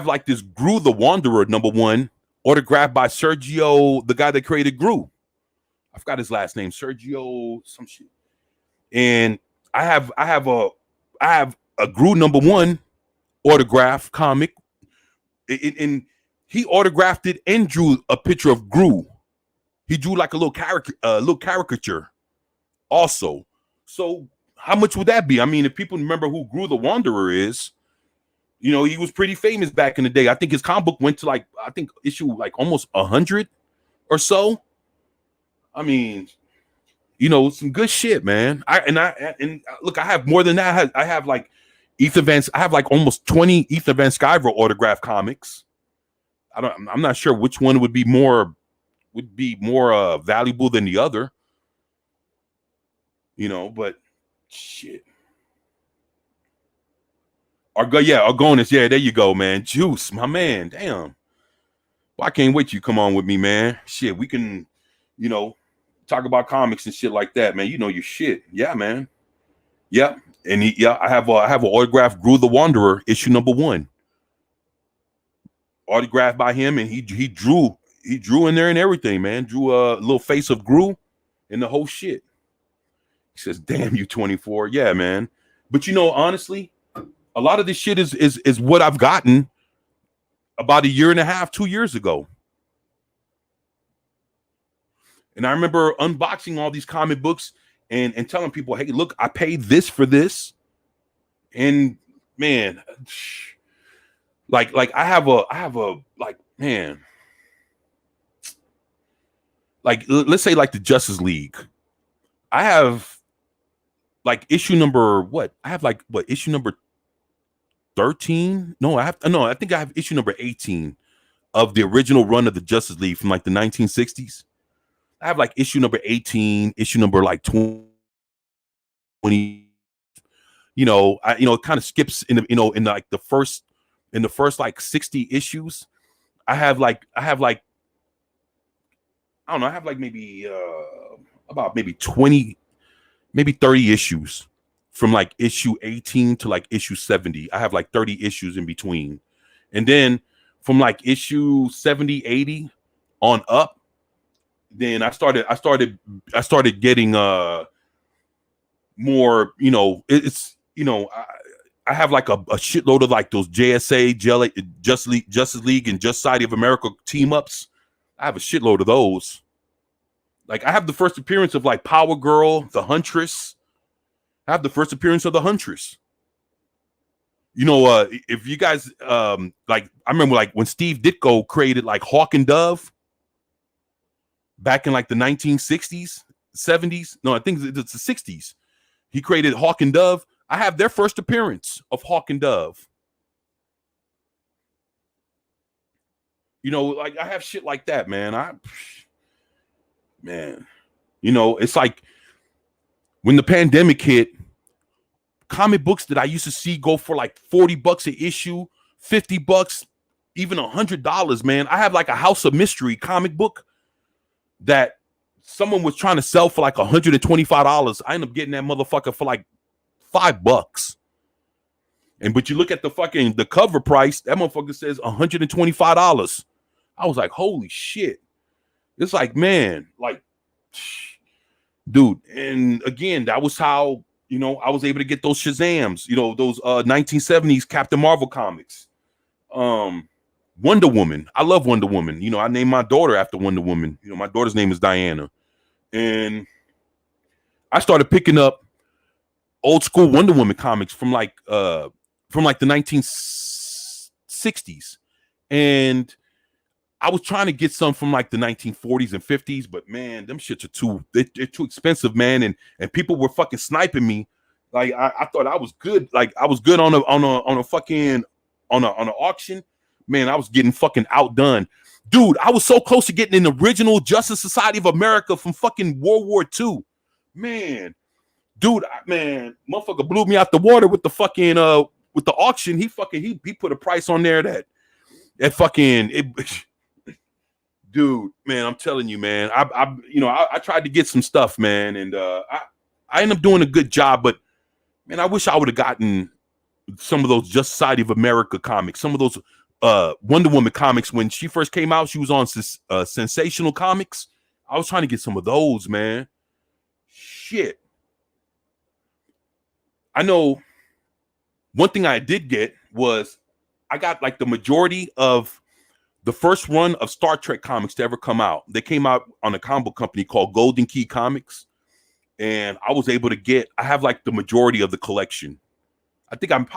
like this Gru the Wanderer number 1 autographed by Sergio, the guy that created Gru. I forgot his last name, Sergio some shit. And I have a Gru number 1 autograph comic. And he autographed it and drew a picture of Gru. He drew like a little caricature also. So how much would that be? I mean, if people remember who Gru the Wanderer is, you know, he was pretty famous back in the day. I think his comic book went to like, I think issue like almost 100 or so. I mean, you know, some good shit, man. And look, I have more than that. I have like Ethan Van. I have like almost 20 Ethan Van Sciver autographed comics. I'm not sure which one would be more valuable than the other. You know, but shit. Argonis. Yeah, there you go, man. Juice, my man. Damn. Well, I can't wait you come on with me, man. Shit, we can, you know, talk about comics and shit like that, man. You know your shit. Yeah, man. Yeah. And I have an autographed Gru the Wanderer issue number 1. Autographed by him, and he drew in there and everything, man. Drew a little face of Gru and the whole shit. He says, "Damn you, 24." Yeah, man. But you know, honestly, a lot of this shit is what I've gotten about a year and a half, 2 years ago. And I remember unboxing all these comic books and telling people, "Hey, look, I paid this for this." And man, like I have a like, man, like let's say like the Justice League. I have like issue number what? I have like what, issue number 13? No, I think I have issue number 18 of the original run of the Justice League from like the 1960s. I have like issue number 18, issue number like 20. You know, it kind of skips in the first like 60 issues. I have like I don't know, I have like maybe about maybe 20, maybe 30 issues from like issue 18 to like issue 70. I have like 30 issues in between. And then from like issue 70, 80 on up, then I started getting more, you know, it's, you know, I have like a shitload of like those JSA, Justice League and Just Society of America team ups. I have a shitload of those. Like I have the first appearance of like Power Girl, the Huntress. I have the first appearance of the Huntress. You know, if you guys like, I remember like when Steve Ditko created like Hawk and Dove back in like the 1960s, 70s. No, I think it's the 60s. He created Hawk and Dove. I have their first appearance of Hawk and Dove. You know, like I have shit like that, man. Man, you know, it's like when the pandemic hit, comic books that I used to see go for like $40 an issue, $50, even $100, man. I have like a House of Mystery comic book that someone was trying to sell for like $125. I ended up getting that motherfucker for like $5. But you look at the cover price, that motherfucker says $125. I was like, holy shit. It's like, man, like, dude. And again, that was how, you know, I was able to get those Shazams, you know, those 1970s Captain Marvel comics. Wonder Woman. I love Wonder Woman. You know, I named my daughter after Wonder Woman. You know, my daughter's name is Diana. And I started picking up old school Wonder Woman comics from like the 1960s. And I was trying to get some from like the 1940s and 50s, but man, them shits are they're too expensive, man. And people were fucking sniping me. Like I thought I was good. Like I was good on an auction. Man, I was getting fucking outdone. Dude, I was so close to getting an original Justice Society of America from fucking World War II. Man, dude, man, motherfucker blew me out the water with the fucking with the auction. He put a price on there that fucking it. Dude, man, I'm telling you, man. I tried to get some stuff, man, and I ended up doing a good job. But man, I wish I would have gotten some of those Just Society of America comics, some of those Wonder Woman comics when she first came out. She was on Sensational Comics. I was trying to get some of those, man. Shit. I know one thing I did get was I got like the majority of the first run of Star Trek comics to ever come out. They came out on a comic book company called Golden Key Comics. And I was able to I have like the majority of the collection. I think I'm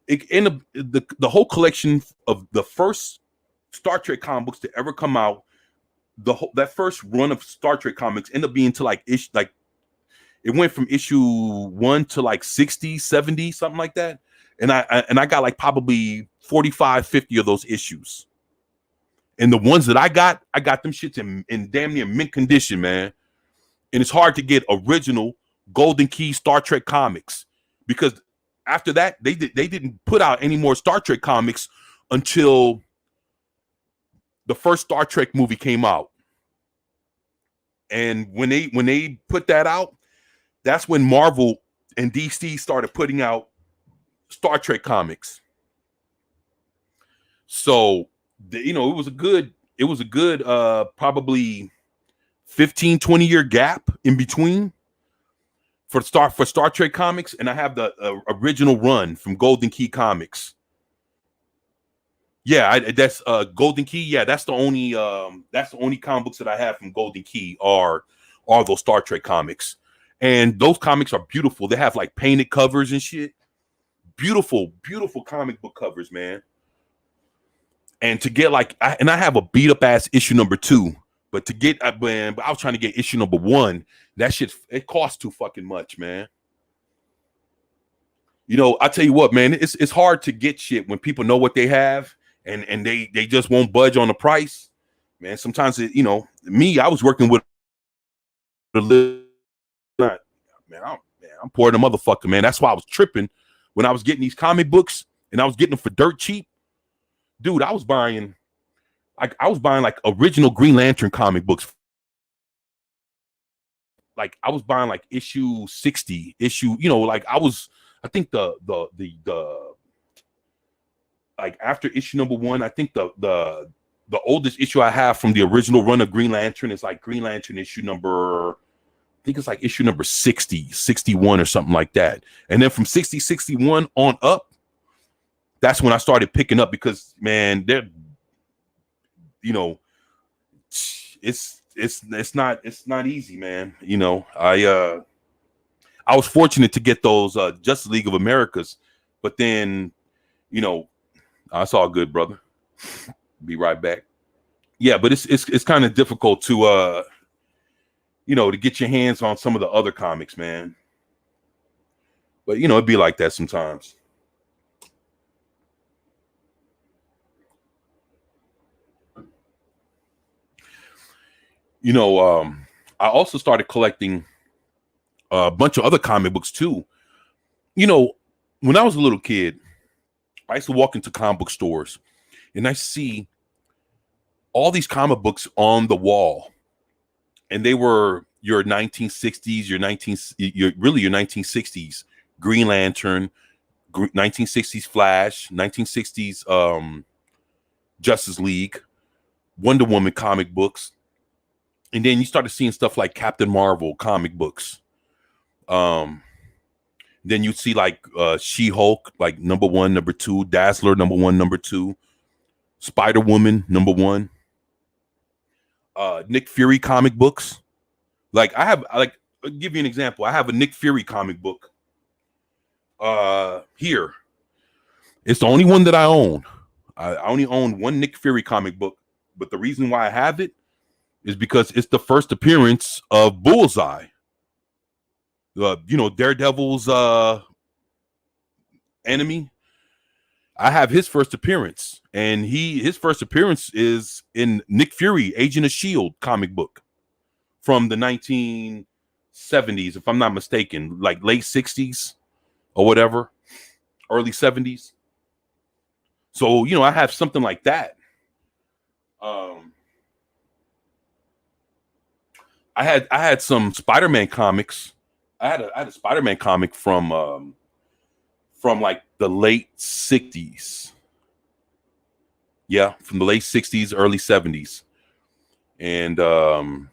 in the whole collection of the first Star Trek comic books to ever come out. That first run of Star Trek comics ended up being to like it went from issue 1 to like 60, 70, something like that. And I got like probably 45, 50 of those issues. And the ones that I got them shits in damn near mint condition, man. And it's hard to get original Golden Key Star Trek comics because after that, they didn't put out any more Star Trek comics until the first Star Trek movie came out. And when they put that out, that's when Marvel and DC started putting out Star Trek comics. So, it was a good probably 15, 20 year gap in between for Star Trek comics. And I have the original run from Golden Key Comics. Yeah, that's Golden Key. Yeah, that's the only comic books that I have from Golden Key are those Star Trek comics. And those comics are beautiful. They have like painted covers and shit. Beautiful, beautiful comic book covers, man. And to get I have a beat up ass issue number 2, but to get I was trying to get issue number 1. That shit, it costs too fucking much, man. You know, I tell you what, man, it's hard to get shit when people know what they have and they just won't budge on the price, man. Sometimes I was working with a little, I'm poor the motherfucker, man. That's why I was tripping when I was getting these comic books and I was getting them for dirt cheap. Dude, I was buying like original Green Lantern comic books like I was buying like issue 60, like I think the like after issue number 1, I think the oldest issue I have from the original run of Green Lantern is like Green Lantern issue number, I think it's like issue number 60, 61 or something like that. And then from 60, 61 on up, that's when I started picking up, because man, they're, it's not easy, man. I was fortunate to get those Justice League of Americas, but then, it's all good, brother. Be right back. Yeah, but it's kind of difficult to to get your hands on some of the other comics, man. But it'd be like that sometimes. I also started collecting a bunch of other comic books too. When I was a little kid, I used to walk into comic book stores and I see all these comic books on the wall, and they were your 1960s, your 1960s Green Lantern, 1960s Flash, 1960s Justice League, Wonder Woman comic books. And then you started seeing stuff like Captain Marvel comic books. Then you'd see like She-Hulk, like number 1, number 2, Dazzler, number 1, number 2, Spider-Woman, number 1, Nick Fury comic books. Like I'll give you an example. I have a Nick Fury comic book here. It's the only one that I own. I only own one Nick Fury comic book, but the reason why I have it is because it's the first appearance of Bullseye. Daredevil's enemy. I have his first appearance, and his first appearance is in Nick Fury, Agent of S.H.I.E.L.D. comic book from the 1970s, if I'm not mistaken, like late 60s or whatever, early 70s. So, I have something like that. I had some Spider-Man comics. I had a Spider-Man comic from like the late 60s. Yeah, from the late 60s, early 70s. And I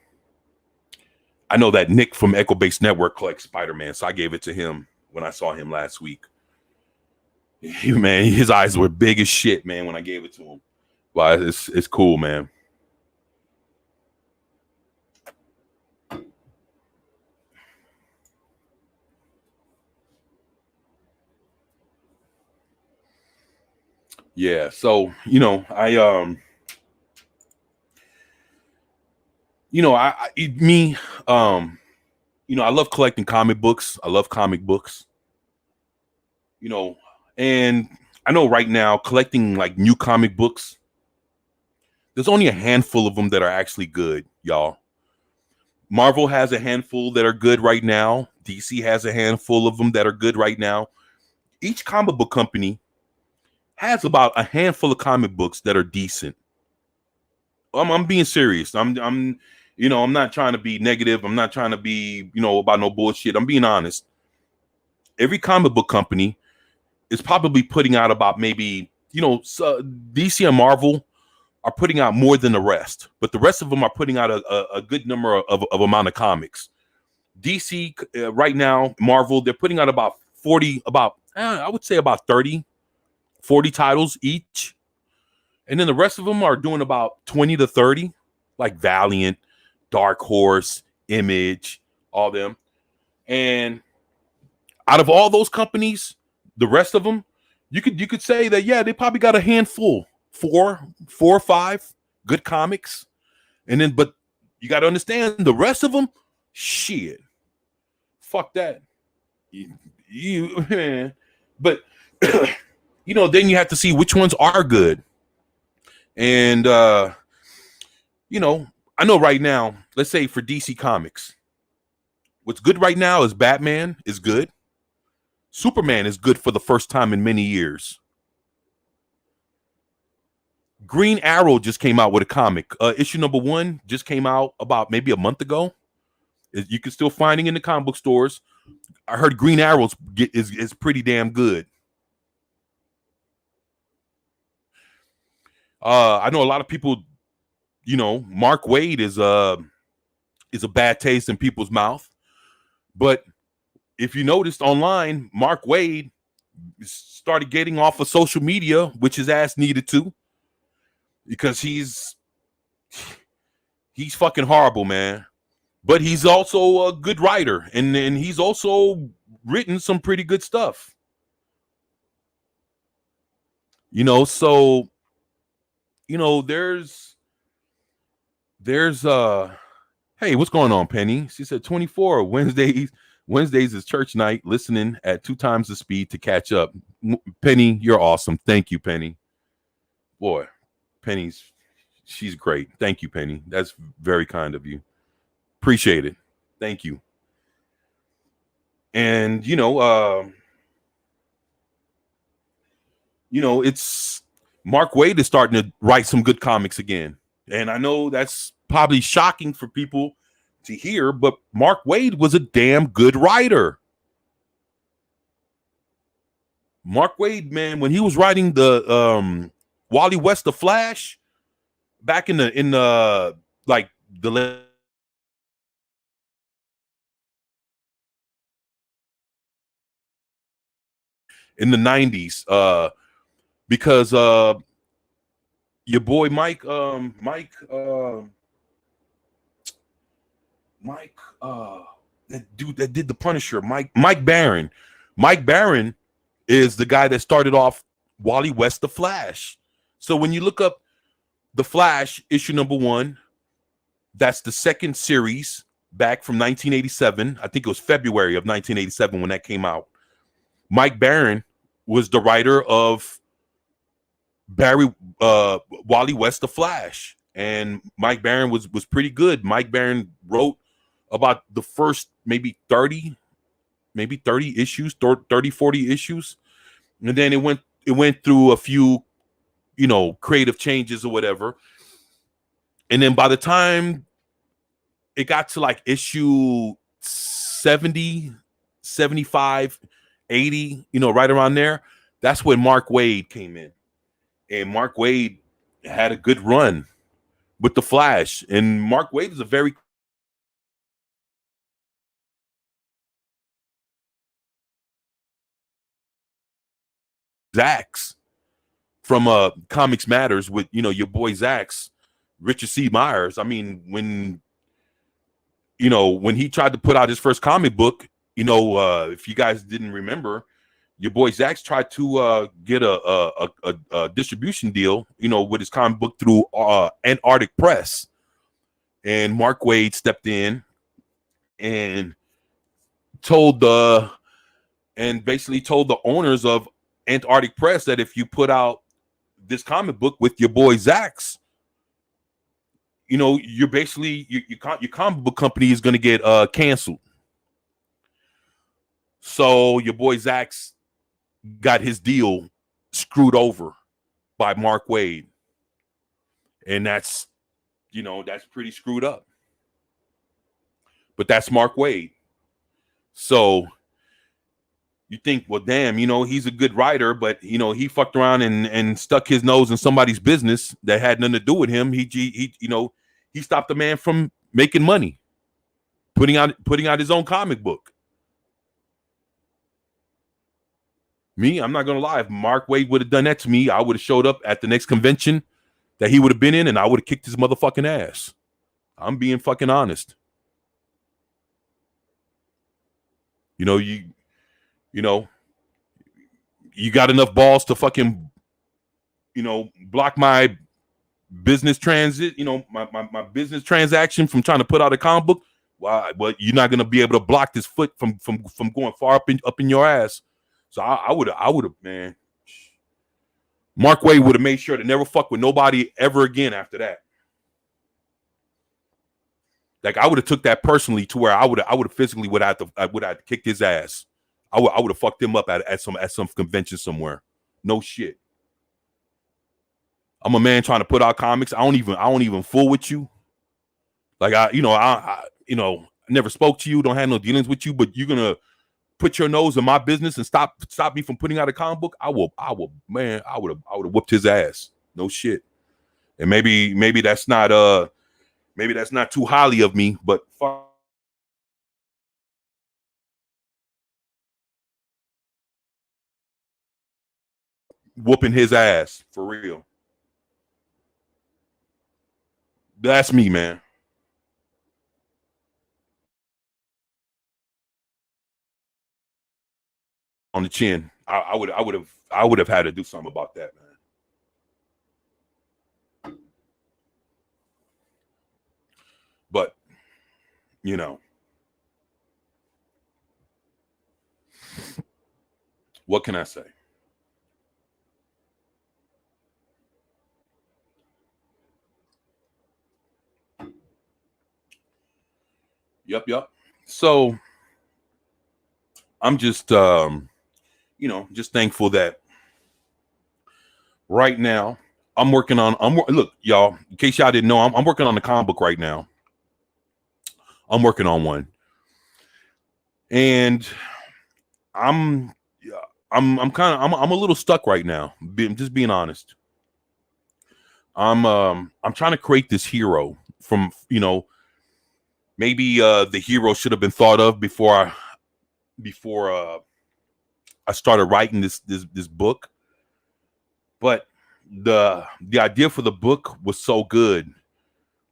know that Nick from Echo Base Network collects Spider-Man, so I gave it to him when I saw him last week. Man, his eyes were big as shit, man, when I gave it to him. But it's cool, man. Yeah, so I I love collecting comic books. I love comic books. And I know right now collecting like new comic books, there's only a handful of them that are actually good, y'all. Marvel has a handful that are good right now. DC has a handful of them that are good right now. Each comic book company has about a handful of comic books that are decent. I'm being serious. I'm not trying to be negative. I'm not trying to be, about no bullshit. I'm being honest. Every comic book company is probably putting out about maybe, DC and Marvel are putting out more than the rest, but the rest of them are putting out a good number of amount of comics. DC right now, Marvel, they're putting out about 40, I would say about 30, 40 titles each. And then the rest of them are doing about 20 to 30, like Valiant, Dark Horse, Image, all them. And out of all those companies, the rest of them, you could say that, yeah, they probably got a handful, four or five good comics. And then, but you got to understand the rest of them, shit, fuck that. You man. But, then you have to see which ones are good. And, I know right now, let's say for DC Comics, what's good right now is Batman is good. Superman is good for the first time in many years. Green Arrow just came out with a comic. Issue number 1 just came out about maybe a month ago. You can still find it in the comic book stores. I heard Green Arrows is pretty damn good. I know a lot of people, you know, Mark Waid is a bad taste in people's mouth. But if you noticed online, Mark Waid started getting off of social media, which his ass needed to, because he's fucking horrible, man. But he's also a good writer, and he's also written some pretty good stuff. You know, so you know, there's hey, what's going on, Penny? She said 24 Wednesdays is church night, listening at 2 times the speed to catch up. Penny, you're awesome. Thank you, Penny. Boy, she's great. Thank you, Penny. That's very kind of you. Appreciate it. Thank you. And it's Mark Waid is starting to write some good comics again. And I know that's probably shocking for people to hear, but Mark Waid was a damn good writer. Mark Waid, man, when he was writing the Wally West the Flash back in the like the in the 90s, because your boy Mike that dude that did the Punisher, Mike Baron. Mike Baron is the guy that started off Wally West the Flash. So when you look up The Flash issue number 1, that's the second series back from 1987. I think it was February of 1987 when that came out. Mike Baron was the writer of Wally West the Flash, and Mike Baron was pretty good. Mike Baron wrote about the first maybe 30 issues, 30 40 issues, and then it went through a few creative changes or whatever, and then by the time it got to like issue 70 75 80, right around there, that's when Mark Waid came in. And Mark Waid had a good run with the Flash. And Mark Waid is a very Zax from Comics Matters with your boy Zax, Richard C. Myers. I mean, when he tried to put out his first comic book, if you guys didn't remember, your boy Zax tried to get a distribution deal, with his comic book through Antarctic Press, and Mark Waid stepped in and basically told the owners of Antarctic Press that if you put out this comic book with your boy Zax, you're basically your comic book company is going to get canceled. So your boy Zax got his deal screwed over by Mark Waid, and that's pretty screwed up. But that's Mark Waid. So you think, well, damn, he's a good writer, but he fucked around and stuck his nose in somebody's business that had nothing to do with him. He stopped the man from making money, putting out his own comic book. Me, I'm not gonna lie. If Mark Waid would have done that to me, I would have showed up at the next convention that he would have been in, and I would have kicked his motherfucking ass. I'm being fucking honest. You got enough balls to fucking, block my business transit, my business transaction from trying to put out a comic book. Well, you're not gonna be able to block this foot from going far up in your ass. So I would have, man. Mark Waid would have made sure to never fuck with nobody ever again after that. Like, I would have took that personally to where I would have physically would have kicked his ass. I would have fucked him up at some convention somewhere. No shit. I'm a man trying to put out comics. I don't even fool with you. Like, never spoke to you, don't have no dealings with you, but you're gonna put your nose in my business and stop me from putting out a comic book, I would have whooped his ass. No shit. And maybe that's not too highly of me, but fuck, whooping his ass for real. That's me, man. On the chin. I would have had to do something about that, man. But you know, what can I say? Yep. So I'm just just thankful that right now I'm working on look, y'all, in case y'all didn't know, I'm working on a comic book right now. I'm working on one. And I'm a little stuck right now. Just being honest. I'm trying to create this hero from, maybe the hero should have been thought of before I started writing this book. But the idea for the book was so good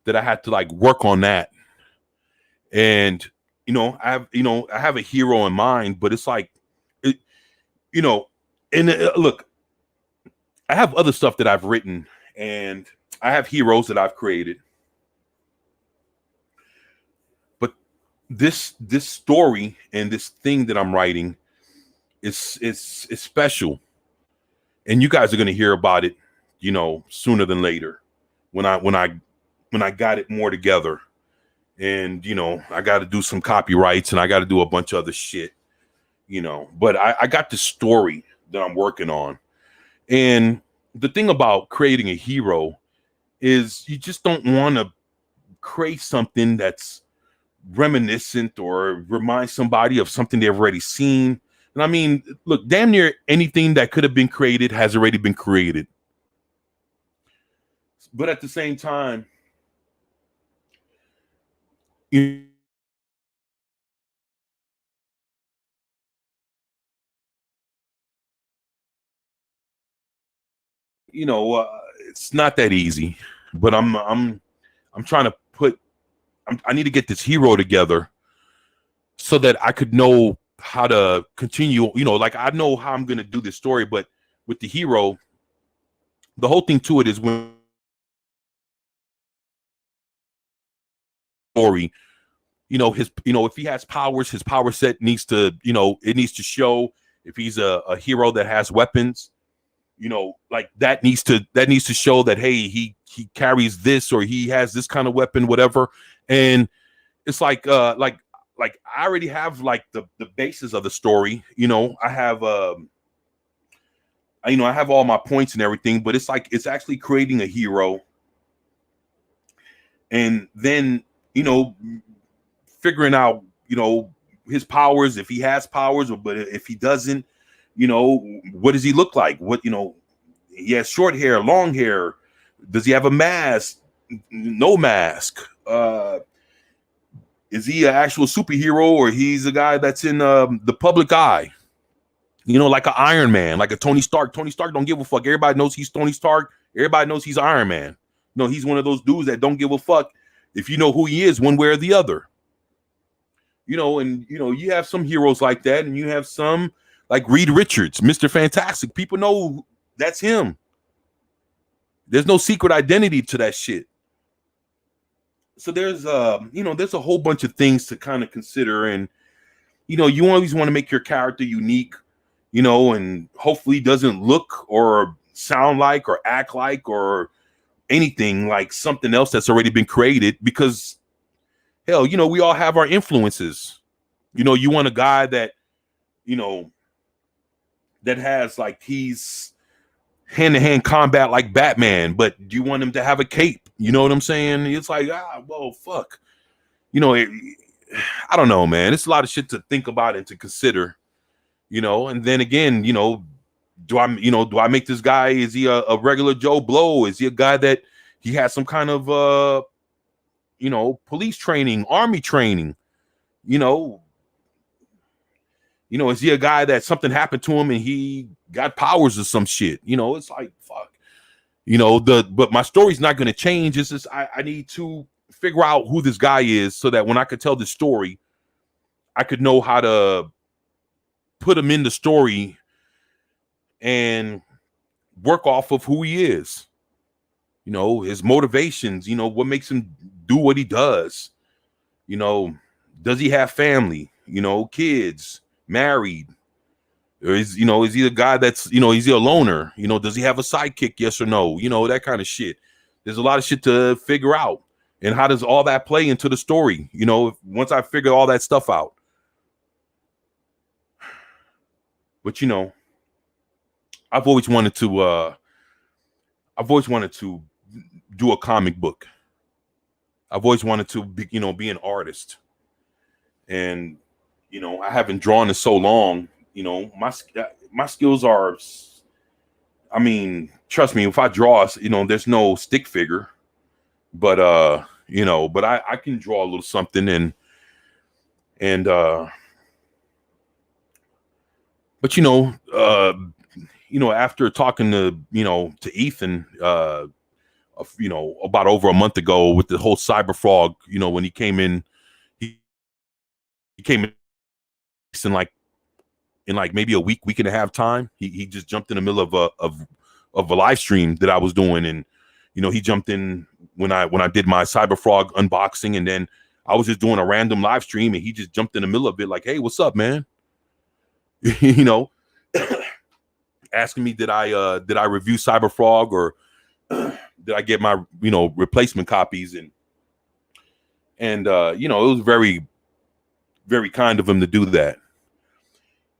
that I had to like work on that. And I have a hero in mind, but it's like look, I have other stuff that I've written and I have heroes that I've created. But this story and this thing that I'm writing is special. And you guys are going to hear about it, sooner than later when I got it more together. And, I got to do some copyrights and I got to do a bunch of other shit, but I got the story that I'm working on. And the thing about creating a hero is you just don't want to create something that's reminiscent or remind somebody of something they've already seen. And I mean, look, damn near anything that could have been created has already been created. But at the same time, it's not that easy. But I'm trying to I need to get this hero together so that I could know how to continue. Like I know how I'm going to do this story, but with the hero, the whole thing to it is when story, if he has powers, his power set needs to, it needs to show. If he's a hero that has weapons, like that needs to show that, hey, he carries this or he has this kind of weapon, whatever. And it's like I already have like the basis of the story. I have I have all my points and everything, but it's like it's actually creating a hero and then figuring out his powers, if he has powers, but if he doesn't, what does he look like? What he has short hair, long hair. Does he have a mask? No mask. Is he an actual superhero or he's a guy that's in the public eye? Like an Iron Man, like a Tony Stark. Tony Stark don't give a fuck. Everybody knows he's Tony Stark. Everybody knows he's Iron Man. He's one of those dudes that don't give a fuck if you know who he is one way or the other. And you have some heroes like that, and you have some like Reed Richards, Mr. Fantastic. People know that's him. There's no secret identity to that shit. So there's there's a whole bunch of things to kind of consider, and you always want to make your character unique, and hopefully doesn't look or sound like or act like or anything like something else that's already been created, because hell, we all have our influences. You want a guy that that has like he's hand-to-hand combat like Batman, but do you want him to have a cape? You know what I'm saying? It's like, well, fuck. I don't know, man. It's a lot of shit to think about and to consider, you know. And then again, you know, do I make this guy? Is he a regular Joe Blow? Is he a guy that he has some kind of you know, police training, army training? You know, is he a guy that something happened to him and he got powers or some shit? You know, it's like fuck. You know, but my story's not going to change. It's just I need to figure out who this guy is so that when I could tell the story, I could know how to put him in the story and work off of who he is. You know, his motivations, you know, what makes him do what he does. You know, does he have family? You know, kids, married? Or is he a guy that's, you know, is he a loner? You know, does he have a sidekick? Yes or no? You know, that kind of shit. There's a lot of shit to figure out. And how does all that play into the story? You know, once I figure all that stuff out. But, you know, I've always wanted to do a comic book. I've always wanted to be, you know, be an artist. And, you know, I haven't drawn in so long. You know, my skills are, I mean, trust me, if I draw, you know, there's no stick figure, but you know, but I can draw a little something and but you know, after talking to, you know, to Ethan you know, about over a month ago with the whole Cyberfrog, you know, when he came in, he came in like maybe a week and a half time. He just jumped in the middle of a live stream that I was doing, and you know, he jumped in when I did my Cyberfrog unboxing, and then I was just doing a random live stream, and he just jumped in the middle of it like, "Hey, what's up, man?" You know, asking me did I review Cyberfrog or did I get my, you know, replacement copies, and you know, it was very, very kind of him to do that.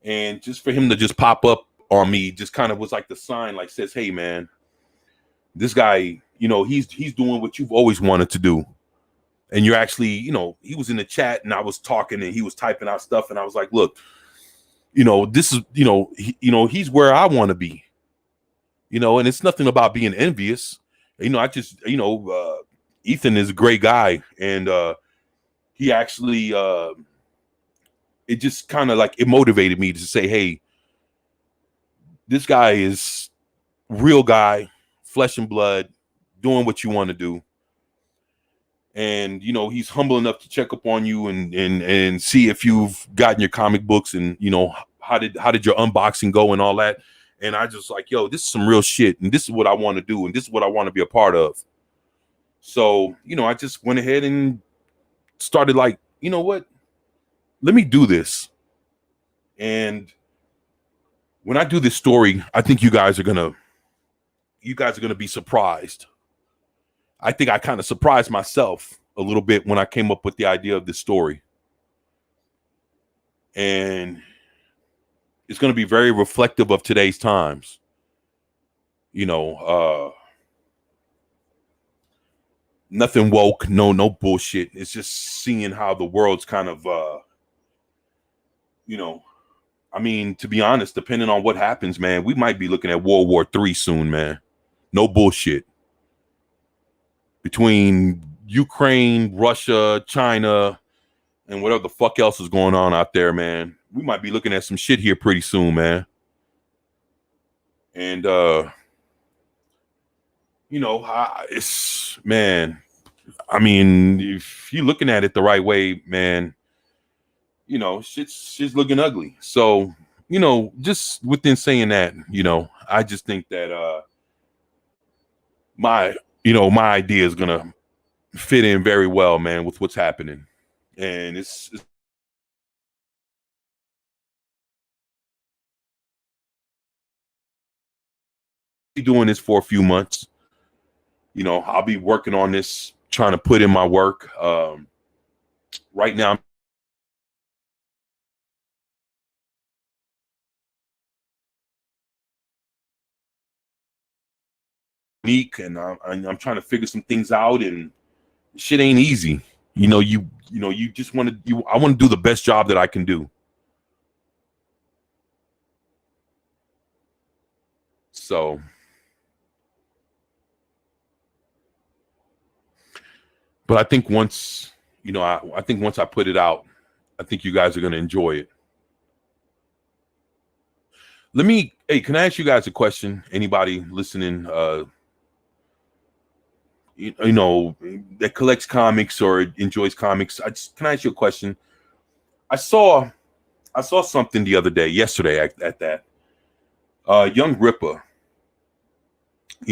And just for him to just pop up on me just kind of was like the sign, like says, hey man, this guy, you know, he's doing what you've always wanted to do. And you're actually, you know, he was in the chat and I was talking and he was typing out stuff and I was like, look, you know, this is, you know, he's where I want to be, you know, and it's nothing about being envious. You know, I just, you know, Ethan is a great guy, and he actually it just kind of like it motivated me to say, hey, this guy is real guy, flesh and blood, doing what you want to do. And you know, he's humble enough to check up on you and see if you've gotten your comic books, and you know, how did your unboxing go and all that. And I just like, yo, this is some real shit, and this is what I want to do, and this is what I want to be a part of. So, you know, I just went ahead and started like, you know what? Let me do this. And when I do this story, I think you guys are gonna be surprised. I think I kind of surprised myself a little bit when I came up with the idea of this story. And it's going to be very reflective of today's times. You know, nothing woke, no bullshit. It's just seeing how the world's kind of, you know, I mean, to be honest, depending on what happens, man, we might be looking at World War III soon, man. No bullshit. Between Ukraine, Russia, China, and whatever the fuck else is going on out there, man, we might be looking at some shit here pretty soon, man. And you know, it's, man, I mean, if you're looking at it the right way, man, you know, shit's looking ugly. So, you know, just within saying that, you know, I just think that my idea is gonna fit in very well, man, with what's happening. And it's doing this for a few months. You know, I'll be working on this, trying to put in my work. Right now, I'm unique, and I'm trying to figure some things out, and shit ain't easy. you just want to I want to do the best job that I can do. So, but I think once, I think once I put it out, I think you guys are going to enjoy it. Hey, can I ask you guys a question? Anybody listening, that collects comics or enjoys comics? Can I ask you a question? I saw something the other day, yesterday at that. Young Ripper,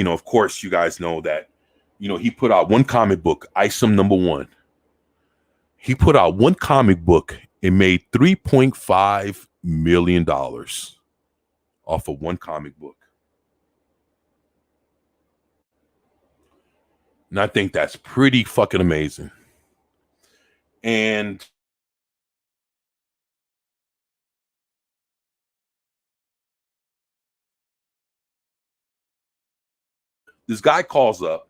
of course, you guys know that, he put out one comic book, Isom #1. He put out one comic book and made $3.5 million off of one comic book. And I think that's pretty fucking amazing. And this guy calls up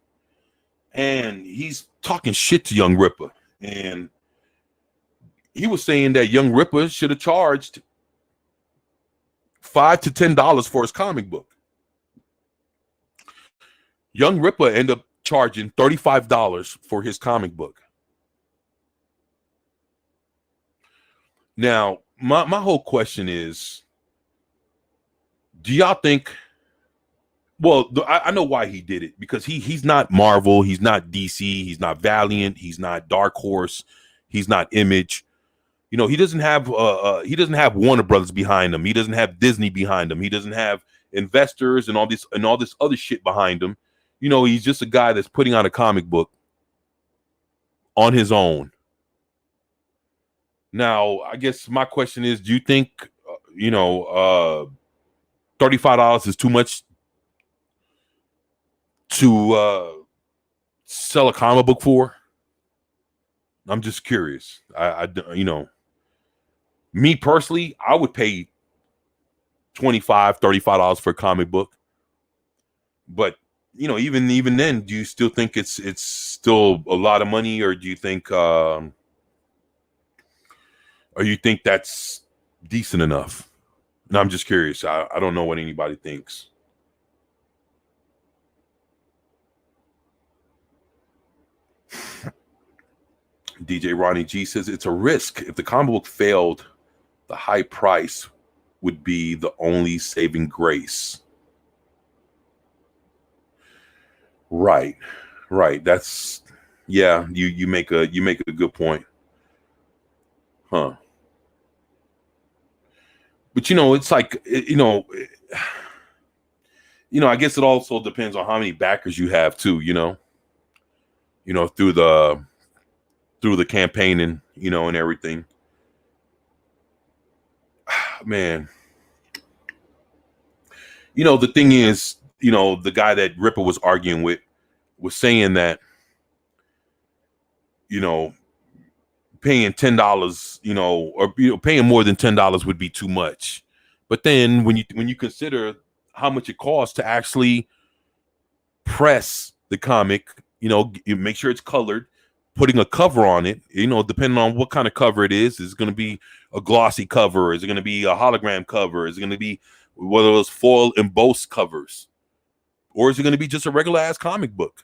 and he's talking shit to Young Ripper. And he was saying that Young Ripper should have charged $5 to $10 for his comic book. Young Ripper ended up charging $35 for his comic book. Now, my whole question is, do y'all think, well, I know why he did it, because he's not Marvel, he's not DC, he's not Valiant, he's not Dark Horse, he's not Image. He doesn't have Warner Brothers behind him. He doesn't have Disney behind him. He doesn't have investors and all this other shit behind him. He's just a guy that's putting out a comic book on his own. Now, I guess my question is, do you think, $35 is too much to sell a comic book for? I'm just curious. Me personally, I would pay $25, $35 for a comic book. But, even then, do you still think it's still a lot of money, or do you think that's decent enough? No, I'm just curious. I don't know what anybody thinks. DJ Ronnie G says it's a risk. If the comic book failed, the high price would be the only saving grace. Right. That's, yeah. You make a good point, huh? But it's like, I guess it also depends on how many backers you have too. Through the campaigning, and everything. Man, the thing is, the guy that Ripper was arguing with was saying that, paying $10, or paying more than $10 would be too much. But then when you consider how much it costs to actually press the comic, you make sure it's colored, putting a cover on it, depending on what kind of cover it is going to be a glossy cover, is it going to be a hologram cover, is it going to be one of those foil embossed covers, or is it going to be just a regular ass comic book?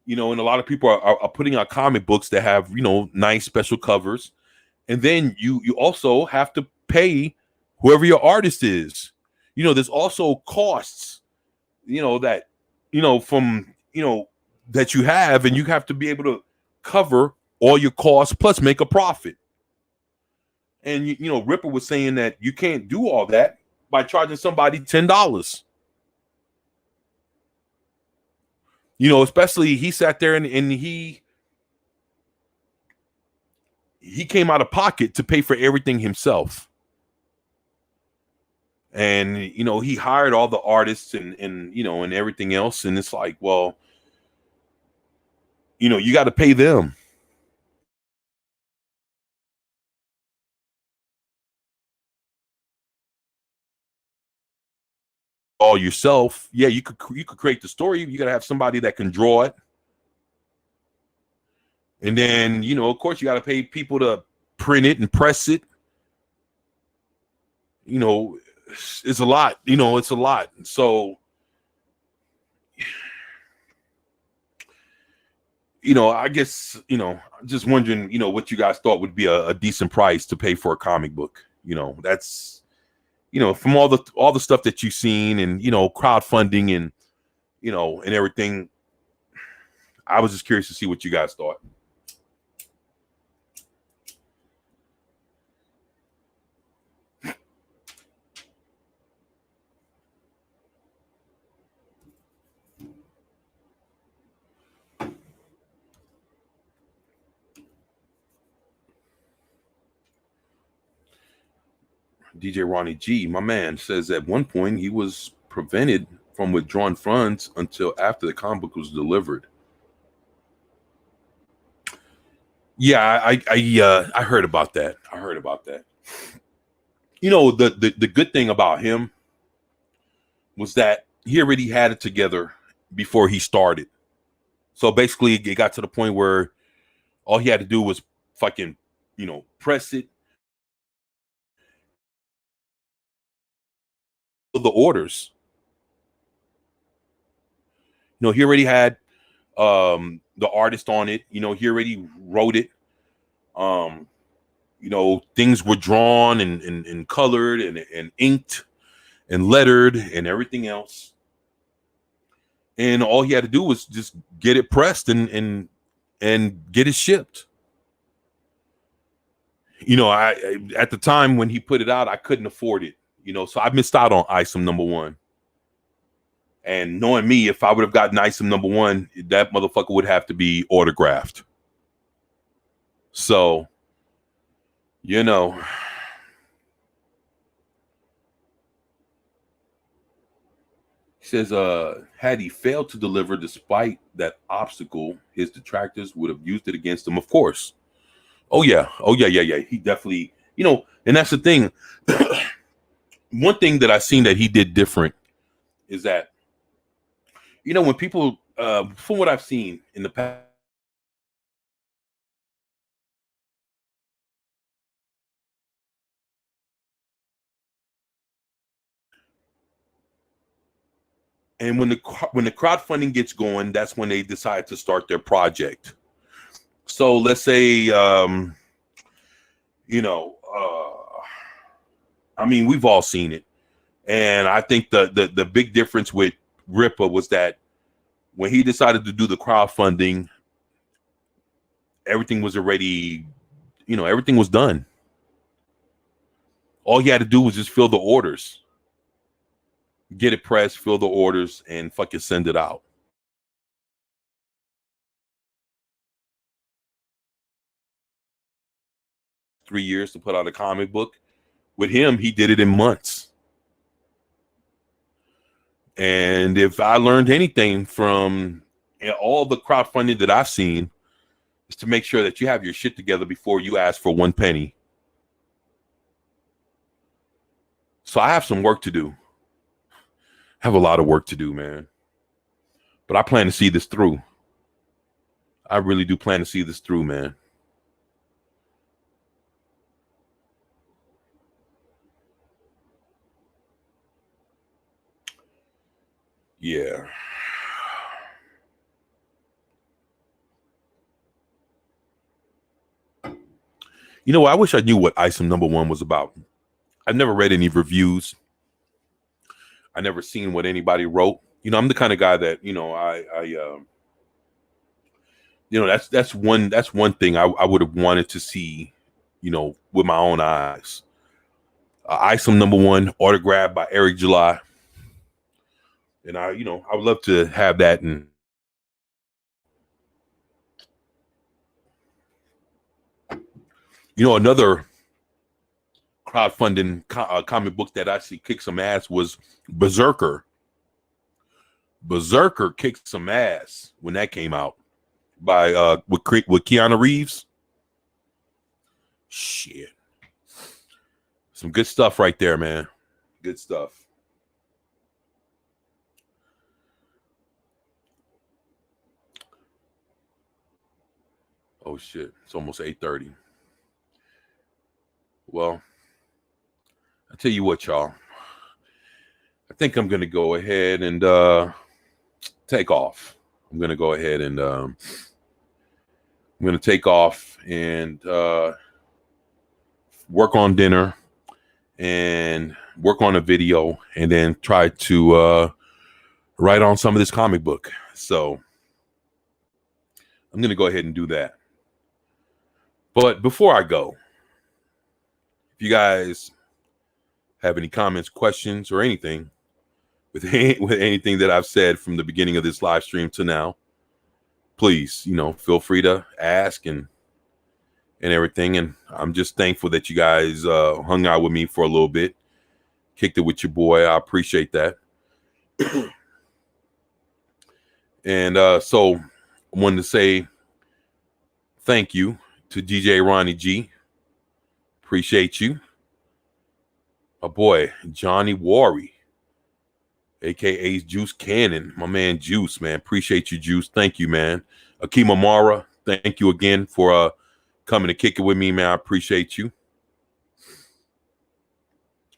And a lot of people are putting out comic books that have, nice special covers. And then you also have to pay whoever your artist is. There's also costs, that, from, that you have, and you have to be able to cover all your costs plus make a profit. And, Ripper was saying that you can't do all that by charging somebody $10. Especially he sat there and he came out of pocket to pay for everything himself. And, he hired all the artists and everything else. And it's like, well, you got to pay them. All yourself. Yeah, you could create the story. You got to have somebody that can draw it. And then, of course, you got to pay people to print it and press it. It's a lot. It's a lot. So, I guess, just wondering, what you guys thought would be a decent price to pay for a comic book. That's, from all the stuff that you've seen and, crowdfunding and, and everything. I was just curious to see what you guys thought. DJ Ronnie G, my man, says at one point he was prevented from withdrawing funds until after the comic book was delivered. Yeah, I heard about that. The good thing about him was that he already had it together before he started. So basically, it got to the point where all he had to do was fucking, press it. The orders. He already had the artist on it. He already wrote it. Things were drawn and colored and inked and lettered and everything else. And all he had to do was just get it pressed and get it shipped. I at the time when he put it out, I couldn't afford it. So I missed out on Isom #1. And knowing me, if I would have gotten Isom #1, that motherfucker would have to be autographed. So, he says, had he failed to deliver despite that obstacle, his detractors would have used it against him, of course. Oh yeah. He definitely, and that's the thing. One thing that I've seen that he did different is that, when people, from what I've seen in the past, and when the crowdfunding gets going, that's when they decide to start their project. So let's say, I mean, we've all seen it, and I think the big difference with Ripper was that when he decided to do the crowdfunding, everything was already, everything was done. All he had to do was just fill the orders, get it pressed, fill the orders, and fucking send it out. Three years to put out a comic book. With him, he did it in months. And if I learned anything from all the crowdfunding that I've seen, is to make sure that you have your shit together before you ask for 1 penny. So I have some work to do. I have a lot of work to do, man. But I plan to see this through. I really do plan to see this through, man. Yeah. I wish I knew what Isom #1 was about. I've never read any reviews. I never seen what anybody wrote. I'm the kind of guy that, that's one thing I would have wanted to see, with my own eyes. Isom #1 autographed by Eric July. And I would love to have that. And another crowdfunding comic book that actually kicked some ass was Berserker. Berserker kicked some ass when that came out by with Keanu Reeves. Shit, some good stuff right there, man. Good stuff. Oh shit, it's almost 8:30. Well, I tell you what, y'all. I think I'm gonna go ahead and take off. I'm gonna go ahead and I'm gonna take off and work on dinner and work on a video and then try to write on some of this comic book. So I'm gonna go ahead and do that. But before I go, if you guys have any comments, questions, or anything with anything that I've said from the beginning of this live stream to now, please, feel free to ask and everything. And I'm just thankful that you guys hung out with me for a little bit, kicked it with your boy. I appreciate that. And so I wanted to say thank you to DJ Ronnie G. Appreciate you. My boy, Johnny Worry, a.k.a. Juice Cannon. My man, Juice, man. Appreciate you, Juice. Thank you, man. Akima Mara, thank you again for coming to kick it with me, man. I appreciate you.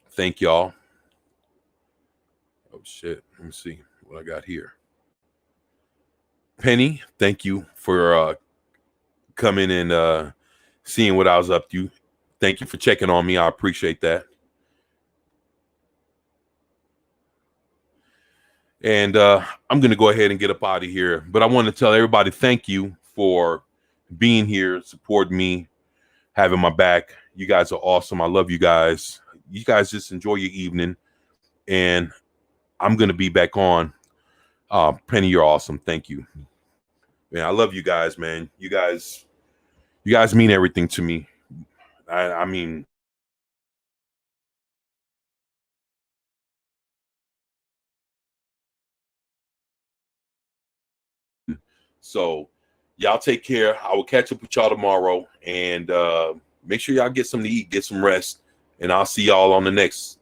Thank y'all. Oh, shit. Let me see what I got here. Penny, thank you for coming and seeing what I was up to. Thank you for checking on me. I appreciate that. And I'm going to go ahead and get up out of here. But I want to tell everybody thank you for being here, supporting me, having my back. You guys are awesome. I love you guys. You guys just enjoy your evening. And I'm going to be back on. Penny, you're awesome. Thank you. Man, I love you guys, man. You guys mean everything to me. I mean, so y'all take care. I will catch up with y'all tomorrow, and make sure y'all get something to eat, get some rest, and I'll see y'all on the next